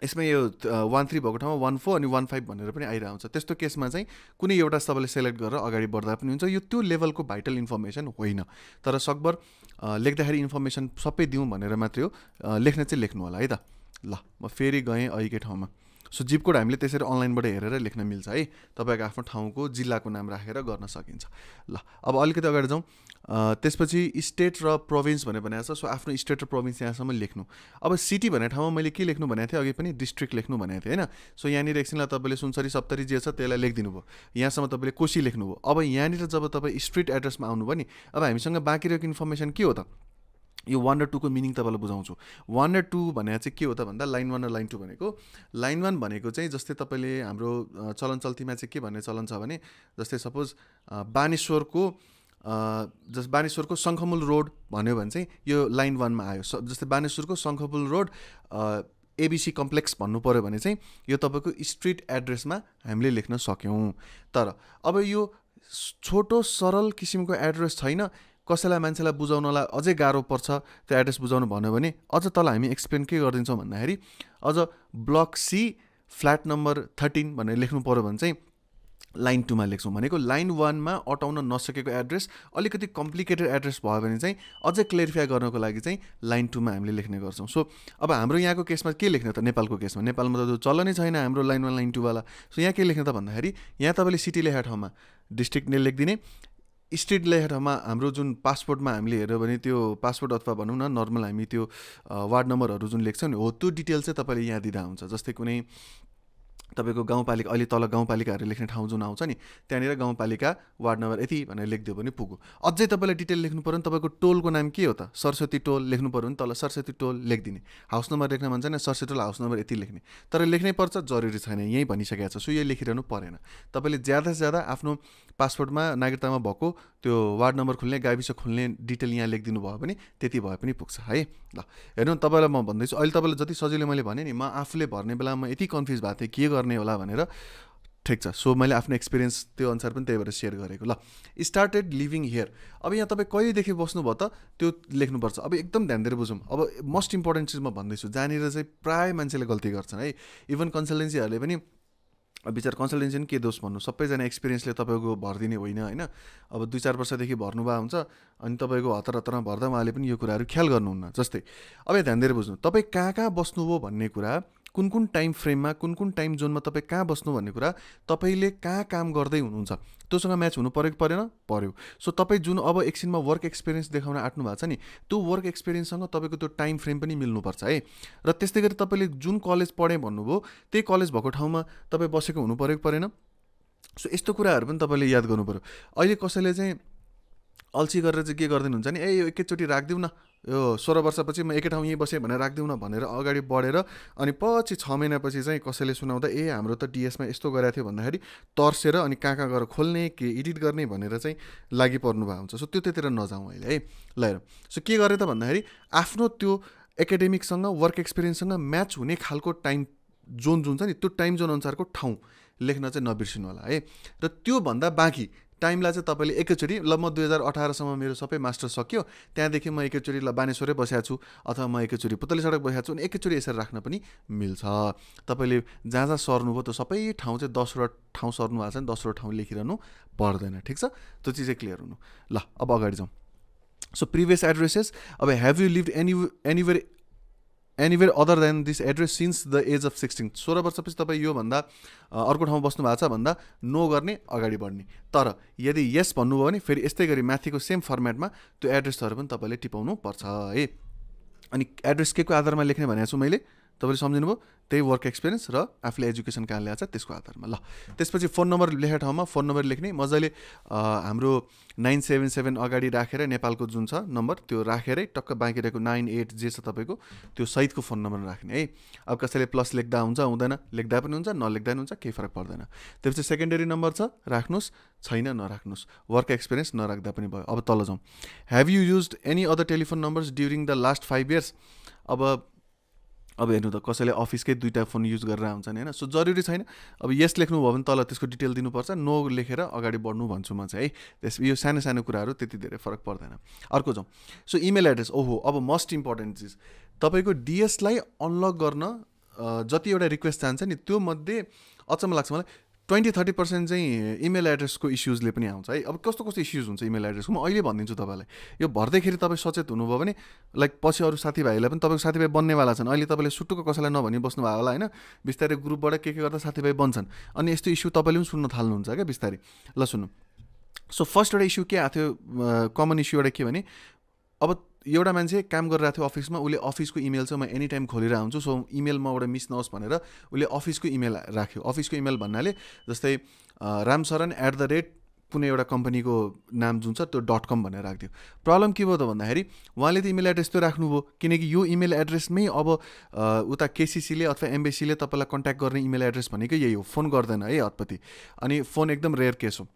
यसमा यो 13 भएको ठाउँमा 14 अनि 15 भनेर पनि आइरहेको हुन्छ। त्यस्तो केसमा चाहिँ कुनै एउटा तपाईँले सेलेक्ट गरेर अगाडि बढ्दा पनि हुन्छ। यो त्यो लेभलको भाइटल इन्फर्मेसन होइन, तर सकभर लेख्दाखेरि इन्फर्मेसन सबै दिउँ भनेर मात्रै हो, लेख्न चाहिँ लेख्नु होला है त। ल म फेरि गएँ अहिलेकै ठाउँमा। सो जिप कोड हामीले त्यसरी अनलाइनबाट हेरेर लेख्न मिल्छ है, तपाईँको आफ्नो ठाउँको जिल्लाको नाम राखेर गर्न सकिन्छ। ल अब अलिकति अगाडि जाउँ। त्यसपछि स्टेट र प्रोभिन्स भनेर भनेको छ। सो आफ्नो स्टेट र प्रोभिन्स यहाँसम्म लेख्नु। अब सिटी भन्ने ठाउँमा मैले के लेख्नु भनेको थिएँ, अघि पनि डिस्ट्रिक्ट लेख्नु भनेको थिएँ होइन। सो यहाँनिर एकछिनलाई तपाईँले सुनसरी सप्तरी जे छ त्यसलाई लेखिदिनु भयो, यहाँसम्म तपाईँले कोशी लेख्नुभयो। अब यहाँनिर जब तपाईँ स्ट्रिट एड्रेसमा आउनुभयो नि, अब हामीसँग बाँकी रहेको इन्फर्मेसन के हो त, यो 1 र 2 को मिनिङ तपाईँलाई बुझाउँछु। 1 र 2 भनेको चाहिँ के हो त भन्दा लाइन 1 र लाइन 2 भनेको, लाइन 1 भनेको चाहिँ जस्तै तपाईँले हाम्रो चलन चल्तीमा चाहिँ के भन्ने चलन छ भने, जस्तै सपोज बानेश्वरको शङ्खमुल रोड भन्यो भने चाहिँ यो लाइन 1 मा आयो। जस्तै बानेश्वरको शङ्खमुल रोड एबिसी कम्प्लेक्स भन्नु पऱ्यो भने चाहिँ यो तपाईँको स्ट्रिट एड्रेसमा हामीले लेख्न सक्यौँ। तर अब यो छोटो सरल किसिमको एड्रेस छैन, कसैलाई मान्छेलाई बुझाउनलाई अझै गाह्रो पर्छ त्यो एड्रेस बुझाउनु भन्यो भने अझ तल हामी एक्सप्लेन के गरिदिन्छौँ भन्दाखेरि, अझ ब्लक सी फ्ल्याट नम्बर 13 भनेर लेख्नु पऱ्यो भने चाहिँ लाइन 2 मा लेख्छौँ। भनेको लाइन 1 मा अटाउन नसकेको एड्रेस अलिकति कम्प्लिकेटेड एड्रेस भयो भने चाहिँ अझै क्लेरिफाई गर्नको लागि चाहिँ लाइन 2 मा हामीले लेख्ने गर्छौँ। सो अब हाम्रो यहाँको केसमा के लेख्ने त, नेपालको केसमा, नेपालमा त चलनै छैन हाम्रो लाइन 1 लाइन 2 वाला। सो यहाँ के लेख्ने त भन्दाखेरि, यहाँ तपाईँले सिटी लेखेको ठाउँमा डिस्ट्रिक्ट नै लेखिदिने, स्टेट लेखेको ठाउँमा हाम्रो जुन पासपोर्टमा हामीले हेऱ्यो भने त्यो पासपोर्ट अथवा भनौँ न नर्मल हामी त्यो वार्ड नम्बरहरू जुन लेख्छौँ नि, हो त्यो डिटेल चाहिँ तपाईँले यहाँ दिँदा हुन्छ। जस्तै कुनै तपाईँको गाउँपालिका, अहिले तल गाउँपालिकाहरू लेख्ने ठाउँ जुन आउँछ नि, त्यहाँनिर गाउँपालिका वार्ड नम्बर यति भनेर लेखिदियो भने पुग्यो। अझै तपाईँलाई डिटेल लेख्नु पऱ्यो भने तपाईँको टोलको नाम के हो त, सरस्वती टोल लेख्नु पऱ्यो भने तल सरस्वती टोल लेखिदिने। हाउस नम्बर लेख्न भन्छ नि, सरस्वती टोल हाउस नम्बर यति लेख्ने। तर लेख्नै पर्छ जरुरी छैन, यहीँ भनिसकेको छ। सो यो लेखिरहनु परेन। तपाईँले ज्यादा से ज्यादा आफ्नो पासपोर्टमा नागरिकतामा भएको त्यो वार्ड नम्बर खुल्ने, गाविस खुल्ने डिटेल यहाँ लेखिदिनु भयो भने त्यति भए पनि पुग्छ है। ल हेर्नु तपाईँलाई म भन्दैछु, अहिले तपाईँलाई जति सजिलो मैले भने नि, म आफूले भर्ने बेलामा यति कन्फ्युज भएको थिएँ के गर्ने होला भनेर। ठिक छ, सो मैले आफ्नो एक्सपिरियन्स त्यो अनुसार पनि त्यही भएर सेयर गरेको। ल स्टार्टेड लिभिङ हियर, अब यहाँ तपाईँ कहिलेदेखि बस्नुभयो त त्यो लेख्नुपर्छ। अब एकदम ध्यान दिएर बुझौँ। अब मोस्ट इम्पोर्टेन्ट चिज म भन्दैछु, जहाँनिर चाहिँ प्रायः मान्छेले गल्ती गर्छन् है। इभन कन्सल्टेन्सीहरूले पनि, विचार कन्सल्टेन्सी पनि के दोष भन्नु, सबैजना एक्सपिरियन्सले तपाईँको भरिदिने होइन होइन। अब 2-4 वर्षदेखि भर्नुभएको हुन्छ, अनि तपाईँको हतार हतारमा भर्दा उहाँले पनि यो कुराहरू ख्याल गर्नुहुन्न। जस्तै अब ध्यान दिएर बुझ्नु, तपाईँ कहाँ बस्नुभयो भन्ने कुरा, कुन कुन टाइम फ्रेममा, कुन कुन टाइम जोनमा तपाईँ कहाँ बस्नु भन्ने कुरा, तपाईँले कहाँ काम गर्दै हुनुहुन्छ त्योसँग म्याच हुनु पऱ्यो कि परेन, पर्यो। सो तपाईँ जुन अब एकछिनमा वर्क एक्सपिरियन्स देखाउन आँट्नु भएको छ नि, त्यो वर्क एक्सपिरियन्ससँग तपाईँको त्यो टाइम फ्रेम पनि मिल्नुपर्छ है। र त्यस्तै गरी तपाईँले जुन कलेज पढेँ भन्नुभयो त्यही कलेज भएको ठाउँमा तपाईँ बसेको हुनु पऱ्यो कि परेन। सो यस्तो कुराहरू पनि तपाईँले याद गर्नु पऱ्यो। अहिले कसैले चाहिँ अल्छी गरेर चाहिँ के गरिदिनुहुन्छ नि, यो एकैचोटि राखिदिउँ न, यो 16 वर्षपछि म एकै ठाउँ यहीँ बसेँ भनेर राखिदिउँ न भनेर अगाडि बढेर अनि पछि 6 महिनापछि चाहिँ कसैले सुनाउँदा हाम्रो त डिएसमा यस्तो गरेको थियो भन्दाखेरि तर्सेर अनि कहाँ गएर खोल्ने, के एडिट गर्ने भनेर चाहिँ लागि पर्नु भएको हुन्छ। सो त्यतिर नजाउँ अहिले है। ल हेर, सो के गरेँ त भन्दाखेरि आफ्नो त्यो एकाडेमिकसँग वर्क एक्सपिरियन्ससँग म्याच हुने खालको टाइम जोन जुन छ नि, त्यो टाइम जोन अनुसारको ठाउँ लेख्न चाहिँ नबिर्सिनु होला है। र त्योभन्दा बाँकी टाइमलाई चाहिँ तपाईँले एकैचोटि, ल म 2018सम्म मेरो सबै मास्टर सक्यो, त्यहाँदेखि म एकैचोटि ल बानेश्वरै बसेको छु अथवा म एकैचोटि पुतली सडक बसेको छु, अनि एकैचोटि यसरी राख्न पनि मिल्छ। तपाईँले जहाँ जहाँ सर्नुभयो त्यो सबै ठाउँ चाहिँ 10वटा ठाउँ सर्नु भएको छ नि, 10वटा ठाउँ लेखिरहनु पर्दैन। ठिक छ, त्यो चिज चाहिँ क्लियर हुनु। ल अब अगाडि जाउँ। सो प्रिभियस एड्रेसेस, अब have you lived anywhere other than this address since the age of 16। 16 वर्षपछि तपाईँ योभन्दा अर्को ठाउँ बस्नु भएको छ भन्दा नो गर्ने, अगाडि बढ्ने। तर यदि यस भन्नुभयो भने फेरि यस्तै गरी माथिको सेम फर्मेटमा त्यो एड्रेसहरू पनि तपाईँले टिपाउनु पर्छ है। अनि एड्रेस के को आधारमा लेख्ने भनेको छु मैले, तपाईँले सम्झिनुभयो, त्यही वर्क एक्सपिरियन्स र आफूले एजुकेसन कहाँ ल्याएको छ त्यसको आधारमा। ल त्यसपछि फोन नम्बर लेखेको ठाउँमा फोन नम्बर लेख्ने, मजाले हाम्रो 977 अगाडि राखेर नेपालको जुन छ नम्बर त्यो राखेरै टक्क बाँकी रहेको 98 जे छ तपाईँको त्यो सहितको फोन नम्बर राख्ने है। अब कसैले प्लस लेख्दा हुन्छ, हुँदैन, लेख्दा पनि हुन्छ, नलेख्दा पनि हुन्छ, केही फरक पर्दैन। त्यसपछि सेकेन्डरी नम्बर छ, राख्नुहोस्, छैन नराख्नुहोस्, वर्क एक्सपिरियन्स नराख्दा पनि भयो। अब तल जाउँ। Have you used any other telephone numbers during the last 5 years। अब हेर्नु त कसैले अफिसकै 2टा फोन युज गरेर हुन्छ नि होइन। सो जरुरी छैन, अब यस लेख्नुभयो भने तल त्यसको डिटेल दिनुपर्छ, नो लेखेर अगाडि बढ्नु भन्छु म चाहिँ है। यो सानो सानो कुराहरू त्यति धेरै फरक पर्दैन। अर्को जाउँ। सो इमेल एड्रेस, ओहो अब मोस्ट इम्पोर्टेन्ट चिज, तपाईँको डिएसलाई अनलक गर्न जतिवटा रिक्वेस्ट जान्छ नि त्यो मध्ये अचम्म लाग्छ मलाई 20-30% चाहिँ इमेल एड्रेसको इस्युजले पनि आउँछ है। अब कस्तो कस्तो इस्युज हुन्छ इमेल एड्रेसको म अहिले भनिदिन्छु तपाईँलाई। यो भर्दैखेरि तपाईँ सचेत हुनुभयो भने लाइक पछि अरू साथीभाइलाई पनि तपाईँको साथीभाइ बन्नेवाला छन्। अहिले तपाईँले सुटुको कसैलाई नभनी बस्नुभयो होला होइन, बिस्तारै ग्रुपबाट के गर्दा साथीभाइ बन्छन् अनि यस्तो इस्यु तपाईँले पनि सुन्न थाल्नुहुन्छ क्या बिस्तारै। ल सुन्नु, सो फर्स्ट एउटा इस्यु के आएको थियो, कमन इस्यु एउटा के भने अब एउटा मान्छे काम गरिरहेको थियो अफिसमा, उसले अफिसको इमेल चाहिँ म एनी टाइम खोलिरहेको हुन्छु, सो इमेल मबाट मिस नहोस् भनेर उसले अफिसको इमेल राख्यो। अफिसको इमेल भन्नाले जस्तै रामशरण @ कुनै एउटा कम्पनीको नाम जुन छ त्यो .com भनेर राख्थ्यो। प्रब्लम के भयो त भन्दाखेरि उहाँले त इमेल एड्रेस त राख्नुभयो, किनकि यो इमेल एड्रेसमै अब उता केसिसीले अथवा एम्बेसीले तपाईँलाई कन्ट्याक्ट गर्ने इमेल एड्रेस भनेको यही हो, फोन गर्दैन है हतपति, अनि फोन एकदम रेयर केस हो।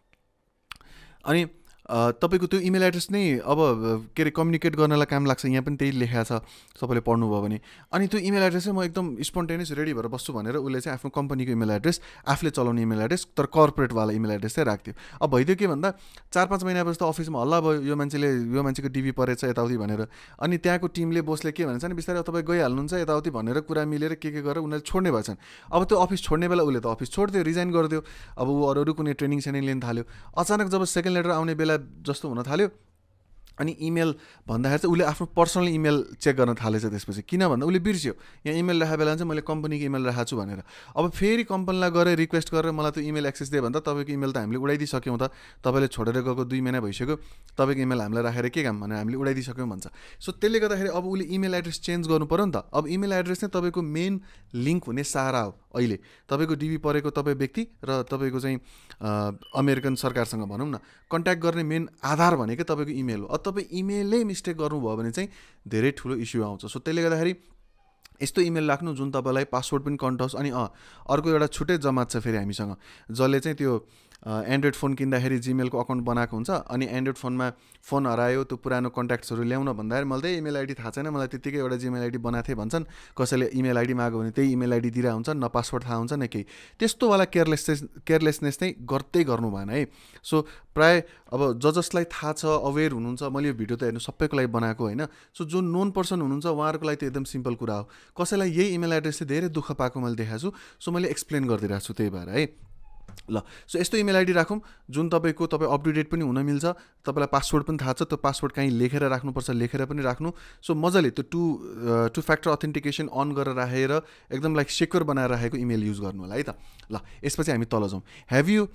अनि तपाईँको त्यो इमेल एड्रेस नै अब के अरे कम्युनिकेट गर्नलाई काम लाग्छ, यहाँ पनि त्यही लेखेको छ तपाईँले पढ्नुभयो भने। अनि त्यो इमेल एड्रेस चाहिँ म एकदम स्पोन्टेनियस रेडी भएर बस्छु भनेर उसले चाहिँ आफ्नो कम्पनीको इमेल एड्रेस, आफूले चलाउने इमेल एड्रेस तर कर्पोरेटवाला इमेल एड्रेस चाहिँ राख्थ्यो। अब भइदियो के भन्दा 4-5 महिनापछि त अफिसमा हल्ला भयो, यो मान्छेको डिबी परेछ यताउति भनेर। अनि त्यहाँको टिमले बोसले के भन्छ भने बिस्तारै तपाईँ गइहाल्नुहुन्छ यताउति भनेर कुरा मिलेर के गरेर उनीहरूले छोड्ने भएछन्। अब त्यो अफिस छोड्ने बेला उसले त अफिस छोड्दियो, रिजाइन गरिदियो। अब ऊ अरू कुनै ट्रेनिङ लिन थाल्यो। अचानक जब सेकेन्ड लेटर आउने बेला जस्तो हुन थाल्यो अनि इमेल भन्दाखेरि चाहिँ उसले आफ्नो पर्सनल इमेल चेक गर्न थालेछ। त्यसपछि किन भन्दा उसले बिर्स्यो यहाँ इमेल राखेको बेला चाहिँ मैले कम्पनीको इमेल राखेको छु भनेर। अब फेरि कम्पनीलाई गएर रिक्वेस्ट गरेर मलाई त्यो इमेल एक्सेस दिए भन्दा तपाईँको इमेल त हामीले उडाइदिइसक्यौँ त, तपाईँले छोडेर गएको 2 महिना भइसक्यो, तपाईँको इमेल हामीलाई राखेर के काम भनेर हामीले उडाइदिइसक्यौँ भन्छ। सो त्यसले गर्दाखेरि अब उसले इमेल एड्रेस चेन्ज गर्नु पऱ्यो नि त। अब इमेल एड्रेस चाहिँ तपाईँको मेन लिङ्क हुने सहारा हो। अहिले तपाईँको डिबी परेको तपाईँ व्यक्ति र तपाईँको चाहिँ अमेरिकन सरकारसँग भनौँ न कन्ट्याक्ट गर्ने मेन आधार भनेकै तपाईँको इमेल हो। अब तपाईँ इमेलै मिस्टेक गर्नुभयो भने चाहिँ धेरै ठुलो इस्यु आउँछ। सो त्यसले गर्दाखेरि यस्तो इमेल राख्नु जुन तपाईँलाई पासवर्ड पनि कन्ट होस्। अनि अर्को एउटा छुट्टै जमात छ फेरि हामीसँग, जसले चाहिँ त्यो एन्ड्रोइड फोन किन्दाखेरि जिमेलको अकाउन्ट बनाएको हुन्छ अनि एन्ड्रोइड फोनमा फोन हरायो, त्यो पुरानो कन्ट्याक्ट्सहरू ल्याउन भन्दाखेरि मलाई त्यही इमेल आइडी थाहा छैन, मलाई त्यत्तिकै एउटा जिमेल आइडी बनाएको थिएँ भन्छन्। कसैले इमेल आइडी माग्यो भने त्यही इमेल आइडी दिइरहेको हुन्छ, न पासवर्ड थाहा हुन्छ न केही। त्यस्तोवाला केयरलेसनेस चाहिँ गर्दै गर्नु भएन है। सो प्रायः अब जसलाई थाहा छ, अवेर हुनुहुन्छ, मैले यो भिडियो त हेर्नु सबैको लागि बनाएको होइन। सो जुन नोन पर्सन हुनुहुन्छ उहाँहरूको लागि त एकदम सिम्पल कुरा हो। कसैलाई यही इमेल एड्रेस चाहिँ धेरै दुःख पाएको मैले देखाएको छु, सो मैले एक्सप्लेन गरिदिरहेको छु त्यही भएर है। ल सो यस्तो इमेल आइडी राखौँ जुन तपाईँ अप टु डेट पनि हुन मिल्छ, तपाईँलाई पासवर्ड पनि थाहा छ, त्यो पासवर्ड कहीँ लेखेर राख्नुपर्छ, लेखेर पनि राख्नु। सो मजाले त्यो टु फ्याक्टर अथेन्टिकेसन अन गरेर राखेर एकदम लाइक सेक्योर बनाएर राखेको इमेल युज गर्नु होला है त। ल यसपछि हामी तल जाउँ। Have you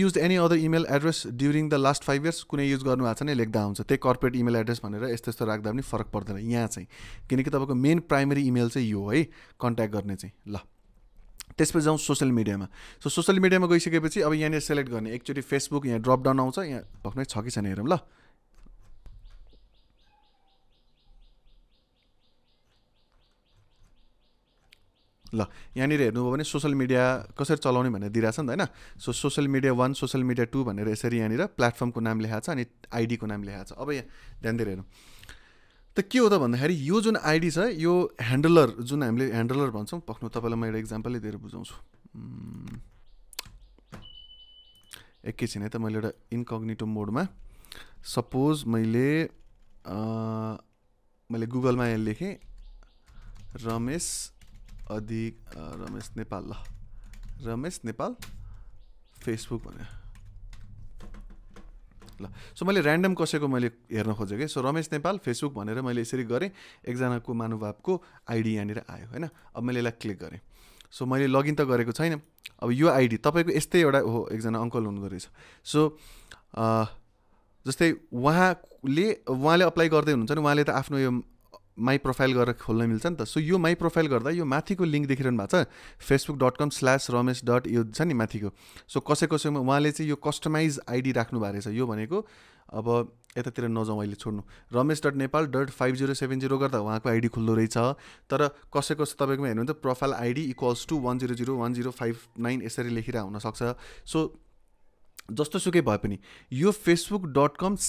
use any other email address during the last 5 years? कुनै युज गर्नु भएको छ नै लेख्दा हुन्छ, त्यही कर्पोरेट इमेल एड्रेस भनेर यस्तो राख्दा पनि फरक पर्दैन यहाँ चाहिँ, किनकि तपाईँको मेन प्राइमेरी इमेल चाहिँ यो है कन्ट्याक्ट गर्ने चाहिँ। ल त्यसपछि जाउँ सोसियल मिडियामा। सो सोसियल मिडियामा गइसकेपछि अब यहाँनिर सेलेक्ट गर्ने, एकचोटि फेसबुक यहाँ ड्रप डाउन आउँछ, यहाँ भर्खरै छ कि छैन हेरौँ। ल यहाँनिर हेर्नुभयो भने सोसियल मिडिया कसरी चलाउने भनेर दिइरहेछ नि त होइन। So social media 1, social media 2 भनेर यसरी यहाँनिर प्लेटफर्मको नाम लेखाएको छ अनि आइडीको नाम लेखाएको छ। अब यहाँ ध्यान दिएर हेरौँ त के हो त भन्दाखेरि यो जुन आइडी छ यो ह्यान्डलर, जुन हामीले ह्यान्डलर भन्छौँ, पक्नु तपाईँलाई म एउटा इक्जाम्पलै दिएर बुझाउँछु। एकैछिन है त, मैले एउटा इन्कग्निटो मोडमा सपोज मैले गुगलमा यहाँ लेखेँ रमेश नेपाल, ल रमेश नेपाल फेसबुक भनेर। ल सो मैले ऱ्यान्डम कसैको मैले हेर्न खोजेँ कि, सो रमेश नेपाल फेसबुक भनेर मैले यसरी गरेँ, एकजनाको महानुभावको आइडी यहाँनिर आयो होइन। अब मैले यसलाई क्लिक गरेँ, सो मैले लगइन त गरेको छैन। अब यो आइडी तपाईँको यस्तै एउटा हो, एकजना अङ्कल हुनुहुँदो रहेछ। सो जस्तै उहाँले अप्लाई गर्दै हुनुहुन्छ नि, उहाँले त आफ्नो यो माई प्रोफाइल गरेर खोल्न मिल्छ नि त। सो यो माई प्रोफाइल गर्दा यो माथिको लिङ्क देखिरहनु भएको छ facebook.com/ramesh. यो छ नि माथिको। सो कसैमा उहाँले चाहिँ यो कस्टमाइज आइडी राख्नु भएको रहेछ। यो भनेको अब यतातिर नजाउँ अहिले, छोड्नु, ramesh.nepal.5070 गर्दा उहाँको आइडी खुल्दो रहेछ। तर कसैको तपाईँकोमा हेर्नुहुन्छ प्रोफाइल आइडी = 1001059 यसरी लेखिरहेको हुनसक्छ। सो जस्तो सुकै भए पनि यो facebook.com/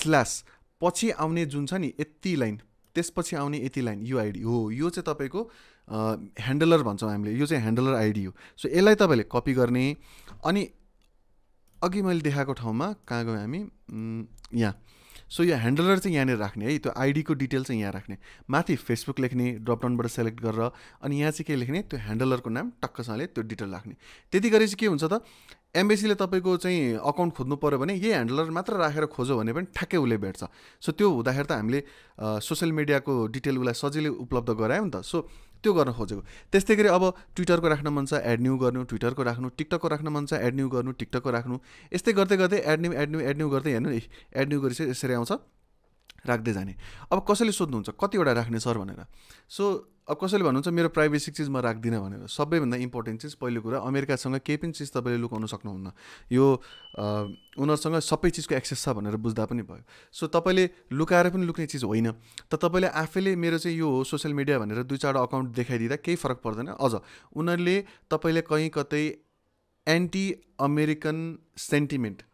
पछि आउने जुन छ नि यति लाइन, त्यसपछि आउने यति लाइन यो आइडी हो, यो चाहिँ तपाईँको ह्यान्डलर भन्छौँ हामीले, यो चाहिँ ह्यान्डलर आइडी हो। सो यसलाई तपाईँले कपी गर्ने अनि अघि मैले देखाएको ठाउँमा कहाँ गयो हामी, यहाँ। सो यो ह्यान्डलर चाहिँ यहाँनिर राख्ने है, त्यो आइडीको डिटेल चाहिँ यहाँ राख्ने, माथि फेसबुक लेख्ने ड्रपडाउनबाट सेलेक्ट गरेर, अनि यहाँ चाहिँ के लेख्ने, त्यो ह्यान्डलरको नाम टक्कसँगले त्यो डिटेल राख्ने। त्यति गरे चाहिँ के हुन्छ त, एम्बेसीले तपाईँको चाहिँ अकाउन्ट खोज्नु पऱ्यो भने यही ह्यान्डलर मात्र राखेर खोज्यो भने पनि ठ्याक्कै उसले भेट्छ। सो त्यो हुँदाखेरि त हामीले सोसियल मिडियाको डिटेल उसलाई सजिलै उपलब्ध गरायौँ नि त। सो त्यो गर्न खोजेको। त्यस्तै गरी अब ट्विटरको राख्न मन छ एड न्यू गर्नु, ट्विटरको राख्नु, टिकटकको राख्न मन छ एड न्यू गर्नु, टिकटकको राख्नु, यस्तै गर्दै गर्दै एड न्यू गर्दै हेर्नु एड न्यू गरिसकेपछि यसरी आउँछ राख्दै जाने। अब कसैले सोध्नुहुन्छ कतिवटा राख्ने सर भनेर। सो अब कसैले भन्नुहुन्छ मेरो प्राइभेसी चिज म राख्दिनँ भनेर। सबैभन्दा इम्पोर्टेन्ट चिज पहिलो कुरा अमेरिकासँग केही पनि चिज तपाईँले लुकाउन सक्नुहुन्न। यो उनीहरूसँग सबै चिजको एक्सेस छ भनेर बुझ्दा पनि भयो। सो तपाईँले लुकाएर पनि लुक्ने चिज होइन। त तपाईँले आफैले मेरो चाहिँ यो हो सोसियल मिडिया भनेर 2-4 अकाउन्ट देखाइदिँदा केही फरक पर्दैन। अझ उनीहरूले तपाईँले कहीँ कतै एन्टी अमेरिकन सेन्टिमेन्ट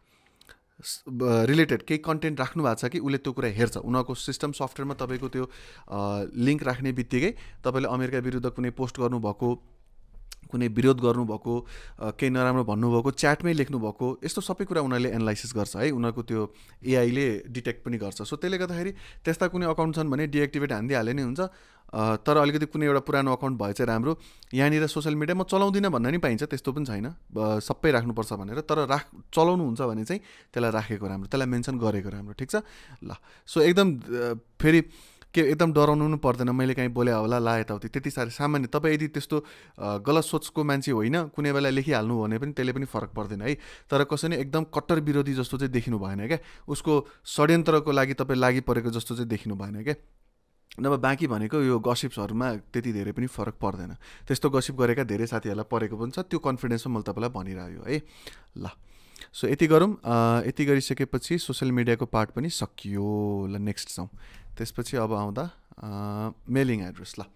रिलेटेड केही कन्टेन्ट राख्नु भएको छ कि उसले त्यो कुरा हेर्छ। उनीहरूको सिस्टम सफ्टवेयरमा तपाईँको त्यो लिङ्क राख्ने बित्तिकै तपाईँले अमेरिका विरुद्ध कुनै पोस्ट गर्नुभएको, कुनै विरोध गर्नुभएको, केही नराम्रो भन्नुभएको, च्याटमै लेख्नुभएको, यस्तो सबै कुरा उनीहरूले एनालाइसिस गर्छ है। उनीहरूको त्यो एआईले डिटेक्ट पनि गर्छ। सो त्यसले गर्दाखेरि त्यस्ता कुनै अकाउन्ट छन् भने डिएक्टिभेट हानिदिइहाले नै हुन्छ। तर अलिकति कुनै एउटा पुरानो अकाउन्ट भए चाहिँ राम्रो। यहाँनिर सोसियल मिडिया म चलाउँदिनँ भन्न नि पाइन्छ, त्यस्तो पनि छैन सबै राख्नुपर्छ भनेर। तर चलाउनुहुन्छ भने चाहिँ त्यसलाई राखेको राम्रो, त्यसलाई मेन्सन गरेको राम्रो, ठिक छ ल। सो एकदम फेरि के एकदम डराउनु पनि पर्दैन मैले काहीँ बोले होला ला यताउति, त्यति साह्रो सामान्य। तपाईँ यदि त्यस्तो गलत सोचको मान्छे होइन, कुनै बेला लेखिहाल्नु भने पनि त्यसले पनि फरक पर्दैन है। तर कसैले एकदम कट्टर विरोधी जस्तो चाहिँ देखिनु भएन क्या, उसको षड्यन्त्रको लागि तपाईँ लागि परेको जस्तो चाहिँ देखिनु भएन क्या। नभए बाँकी भनेको यो गसिप्सहरूमा त्यति धेरै पनि फरक पर्दैन। त्यस्तो गसिप गरेका धेरै साथीहरूलाई परेको पनि छ, त्यो कन्फिडेन्समा मैले तपाईँलाई भनिरहेको है ल। सो यति गरौँ। यति गरिसकेपछि सोसियल मिडियाको पार्ट पनि सकियो। ल नेक्स्ट जाउँ। त्यसपछि अब आउँदा मेलिङ एड्रेस। ल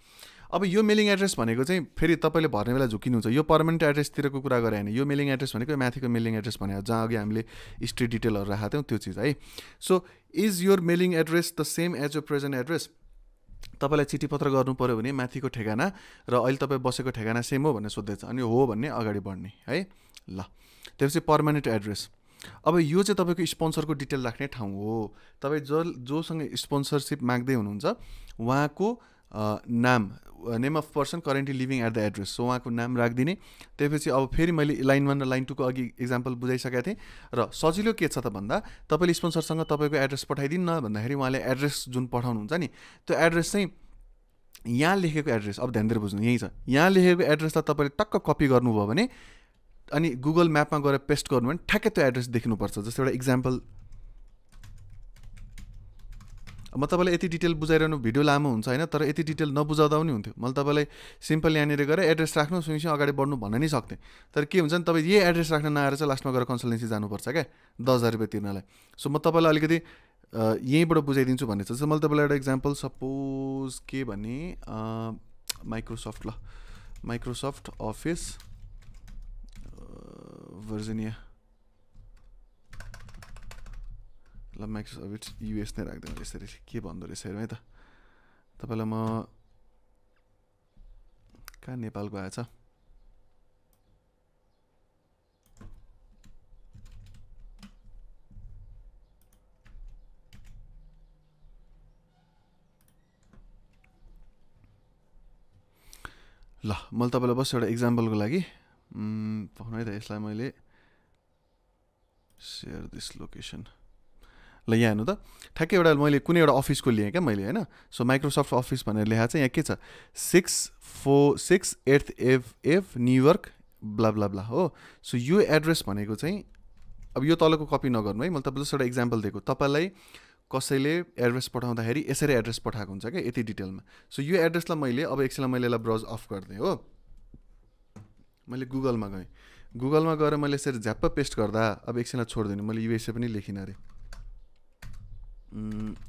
अब यो मेलिङ एड्रेस भनेको चाहिँ फेरि तपाईँले भर्ने बेला झुकिनुहुन्छ। यो पर्मानेन्ट एड्रेसतिरको कुरा गरे होइन, यो मेलिङ एड्रेस भनेको माथिको मेलिङ एड्रेस भने जहाँ अघि हामीले स्ट्रिट डिटेलहरू राखेको थियौँ त्यो चिज है। So is your mailing address the same as your present address? तपाईँलाई चिठी पत्र गर्नु पऱ्यो भने माथिको ठेगाना र अहिले तपाईँ बसेको ठेगाना सेम हो भनेर सोध्दैछ, अनि हो भन्ने अगाडि बढ्ने है ल। त्यसपछि पर्मानेन्ट एड्रेस। अब यो चाहिँ तपाईँको स्पोन्सरको डिटेल राख्ने ठाउँ हो। तपाईँ जोसँग स्पोन्सरसिप माग्दै हुनुहुन्छ उहाँको नाम, name of person currently living at the address, so उहाँको नाम राखिदिने। त्यसपछि अब फेरि मैले लाइन 1 र लाइन 2 को अघि इक्जाम्पल बुझाइसकेको थिएँ। र सजिलो के छ त भन्दा तपाईँले स्पोन्सरसँग तपाईँको एड्रेस पठाइदिनु न भन्दाखेरि उहाँले एड्रेस जुन पठाउनुहुन्छ नि त्यो एड्रेस चाहिँ यहाँ लेखेको एड्रेस, अब ध्यान दिएर बुझ्नु यहीँ छ, यहाँ लेखेको एड्रेसलाई तपाईँले टक्क कपी गर्नुभयो भने अनि गुगल म्यापमा गएर पेस्ट गर्नु भने ठ्याक्कै त्यो एड्रेस देख्नुपर्छ। जस्तो एउटा इक्जाम्पल म तपाईँलाई यति डिटेल बुझाइरहनु भिडियो लामो हुन्छ होइन, तर यति डिटेल नबुझाउँदा पनि हुन्थ्यो। मैले तपाईँलाई सिम्पल यहाँनिर गएर एड्रेस राख्नु सुनिसी अगाडि बढ्नु भन्न नि सक्थेँ। तर के हुन्छ नि तपाईँ यही एड्रेस राख्न नआएर चाहिँ लास्टमा गएर कन्सल्टेन्सी जानुपर्छ क्या 10,000 रुपियाँ तिर्नलाई। सो म तपाईँलाई अलिकति यहीँबाट बुझाइदिन्छु भन्ने छ। मैले तपाईँलाई एउटा इक्जाम्पल सपोज के भने माइक्रोसफ्ट, ल माइक्रोसफ्ट अफिस भर्जिनिया, ल माइक्रोसफ्ट युएस नै राख्दैन यसरी के भन्दो रहेछ हेरौँ है त। तपाईँलाई म कहाँ नेपालको आएछ, ल मैले तपाईँलाई बस एउटा इक्जाम्पलको लागि पाउनु है त। यसलाई मैले सेयर दिस लोकेसन, ल यहाँ हेर्नु त ठ्याक्कै एउटा मैले कुनै एउटा अफिसको लिएँ क्या मैले होइन। सो माइक्रोसफ्ट अफिस भनेर लेखा चाहिँ यहाँ के छ 648 F New York blah blah blah हो। सो यो एड्रेस भनेको चाहिँ अब यो तलको कपी नगर्नु है, मैले तपाईँलाई एउटा इक्जाम्पल दिएको। तपाईँलाई कसैले एड्रेस पठाउँदाखेरि यसरी एड्रेस पठाएको हुन्छ क्या यति डिटेलमा। सो यो एड्रेसलाई मैले अब एकछिनलाई मैले यसलाई ब्राउज अफ गरिदिएँ हो। मैले गुगलमा गएँ, गुगलमा गएर मैले यसरी झ्याप्प पेस्ट गर्दा अब एकछिनलाई छोडिदिनु, मैले युएसए पनि लेखिनँ अरे,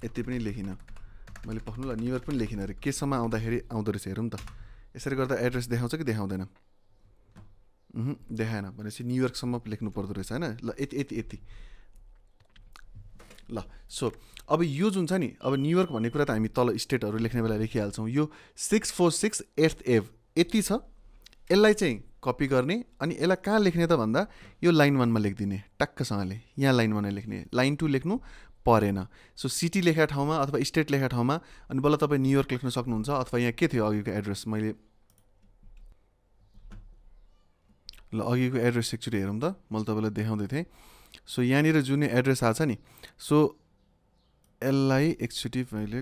यति पनि लेखिनँ मैले, पक्नु ल न्युयोर्क पनि लेखिनँ अरे, केसम्म आउँदाखेरि आउँदो रहेछ हेरौँ त। यसरी गर्दा एड्रेस देखाउँछ कि देखाउँदैन? देखाएन भनेपछि न्युयोर्कसम्म लेख्नु पर्दो रहेछ होइन। ल यति यति यति ल। सो अब यो जुन छ नि, अब न्युयोर्क भन्ने कुरा त हामी तल स्टेटहरू लेख्ने बेला लेखिहाल्छौँ। यो 646 8 यति छ, यसलाई चाहिँ कपी गर्ने अनि यसलाई कहाँ लेख्ने त भन्दा यो लाइन 1 मा लेखिदिने टक्कसँगले, यहाँ लाइन 1 लेख्ने, लाइन 2 लेख्नु परेन। सो सिटी लेखा ठाउँमा अथवा स्टेट लेखा ठाउँमा अनि बल्ल तपाईँ न्युयोर्क लेख्न सक्नुहुन्छ। अथवा यहाँ के थियो अघिको एड्रेस मैले, ल अघिको एड्रेस एकचोटि हेरौँ त, मैले तपाईँलाई देखाउँदै थिएँ। सो यहाँनिर जुन एड्रेस आएको छ नि, सो यसलाई एकचोटि मैले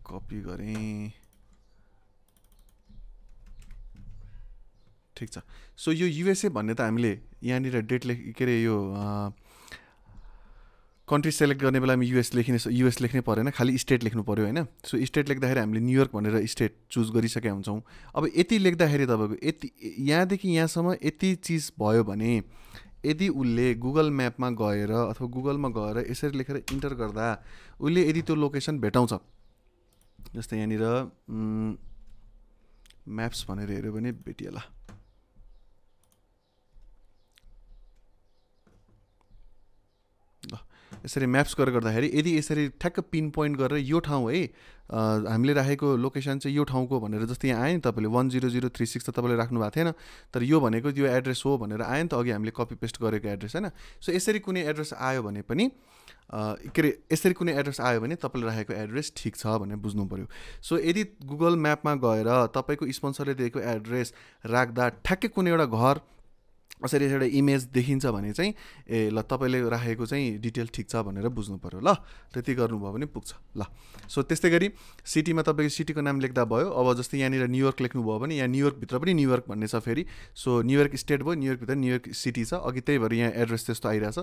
कपी गरेँ, ठिक छ। सो यो युएसए भन्ने त हामीले यहाँनिर डेट के अरे यो कन्ट्री सेलेक्ट गर्ने बेलामा युएस लेख्नै परेन, खालि स्टेट लेख्नु पऱ्यो होइन। सो स्टेट लेख्दाखेरि हामीले न्युयोर्क भनेर स्टेट चुज गरिसकेका हुन्छौँ। अब यति लेख्दाखेरि तपाईँको यति यहाँदेखि यहाँसम्म यति चिज भयो भने यदि उसले गुगल म्यापमा गएर अथवा गुगलमा गएर यसरी लेखेर इन्टर गर्दा उसले यदि त्यो लोकेसन भेटाउँछ, जस्तै यहाँनिर म्याप्स भनेर हेऱ्यो भने भेटिएला। ल यसरी म्याप्स गरेर गर्दाखेरि यदि यसरी ठ्याक्क पिन पोइन्ट गरेर यो ठाउँ है हामीले राखेको लोकेसन चाहिँ यो ठाउँको भनेर, जस्तै यहाँ आयो नि तपाईँले 10036 त तपाईँले राख्नु भएको थिएन, तर यो भनेको यो एड्रेस हो भनेर आयो नि त अघि हामीले कपी पेस्ट गरेको एड्रेस होइन। सो यसरी कुनै एड्रेस आयो भने पनि के अरे यसरी कुनै एड्रेस आयो भने तपाईँले राखेको एड्रेस ठिक छ भनेर बुझ्नु पऱ्यो। सो यदि गुगल म्यापमा गएर तपाईँको स्पोन्सरले दिएको एड्रेस राख्दा ठ्याक्कै कुनै एउटा घर यसरी एउटा इमेज देखिन्छ भने चाहिँ ल तपाईँले राखेको चाहिँ डिटेल ठिक छ भनेर बुझ्नु पऱ्यो। ल त्यति गर्नुभयो भने पुग्छ। ल सो त्यस्तै गरी सिटीमा तपाईँको सिटीको नाम लेख्दा भयो। अब जस्तै यहाँनिर न्युयोर्क लेख्नुभयो भने यहाँ न्युयोर्कभित्र पनि न्युयोर्क भन्ने छ फेरि। सो न्युयोर्क स्टेट भयो, न्युयोर्कभित्र न्युयोर्क सिटी छ, अघि त्यही भएर यहाँ एड्रेस त्यस्तो आइरहेछ।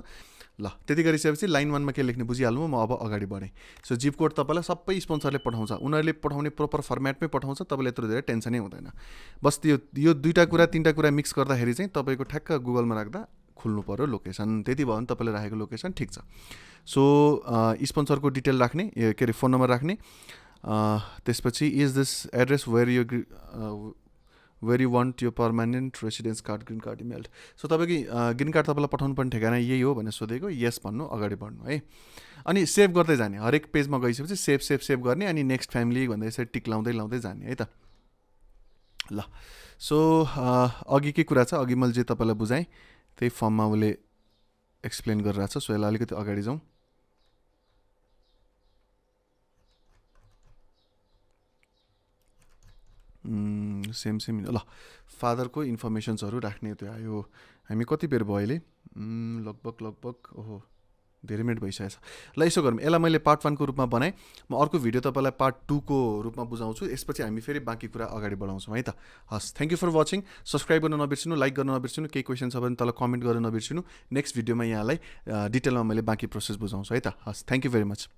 ल त्यति गरिसकेपछि लाइन 1मा के लेख्ने बुझिहाल्नु, म अब अगाडि बढेँ। सो जिप कोड तपाईँलाई सबै स्पोन्सरले पठाउँछ, उनीहरूले पठाउने प्रोपर फर्मेटमै पठाउँछ, तपाईँले यत्रो धेरै टेन्सनै हुँदैन। बस यो दुईवटा कुरा तिनवटा कुरा मिक्स गर्दाखेरि चाहिँ तपाईँको ठ्याक्क गुगलमा राख्दा खुल्नु पऱ्यो लोकेसन, त्यति भयो भने तपाईँले राखेको लोकेसन ठिक छ। सो स्पोन्सरको डिटेल राख्ने, के अरे फोन नम्बर राख्ने, त्यसपछि is this address where you want यो permanent residence card green card emailed. So तपाईँको ग्रिन कार्ड तपाईँलाई पठाउनु पर्ने ठेगाना यही हो भनेर सोधेको, यस भन्नु, अगाडि बढ्नु है। अनि सेभ गर्दै जाने, हरेक पेजमा गइसकेपछि सेभ गर्ने, अनि नेक्स्ट फ्यामिली भन्दै यसरी टिक लाउँदै जाने है त। ल सो अघिकै कुरा छ, अघि मैले जे तपाईँलाई बुझाएँ त्यही फर्ममा उसले एक्सप्लेन गरिरहेको छ। सो यसलाई अलिकति अगाडि जाउँ। सेम ल फादरको इन्फर्मेसन्सहरू राख्ने त्यो आयो। हामी कति बेर भयो अहिले, लगभग ओहो धेरै मिनट भइसकेको छ। ल यसो गरौँ, यसलाई मैले पार्ट 1 को रूपमा बनाएँ, म अर्को भिडियो तपाईँलाई पार्ट 2 को रूपमा बुझाउँछु, यसपछि हामी फेरि बाँकी कुरा अगाडि बढाउँछौँ है त। हस्, thank you for watching. Subscribe गर्न नबिर्सिनु, लाइक गर्न नबिर्सिनु, केही क्वेसन छ भने तल कमेन्ट गर्न नबिर्सिनु। नेक्स्ट भिडियोमा यहाँलाई डिटेलमा मैले बाँकी प्रोसेस बुझाउँछु है त। हस्, थ्याङ्क यू भेरी मच।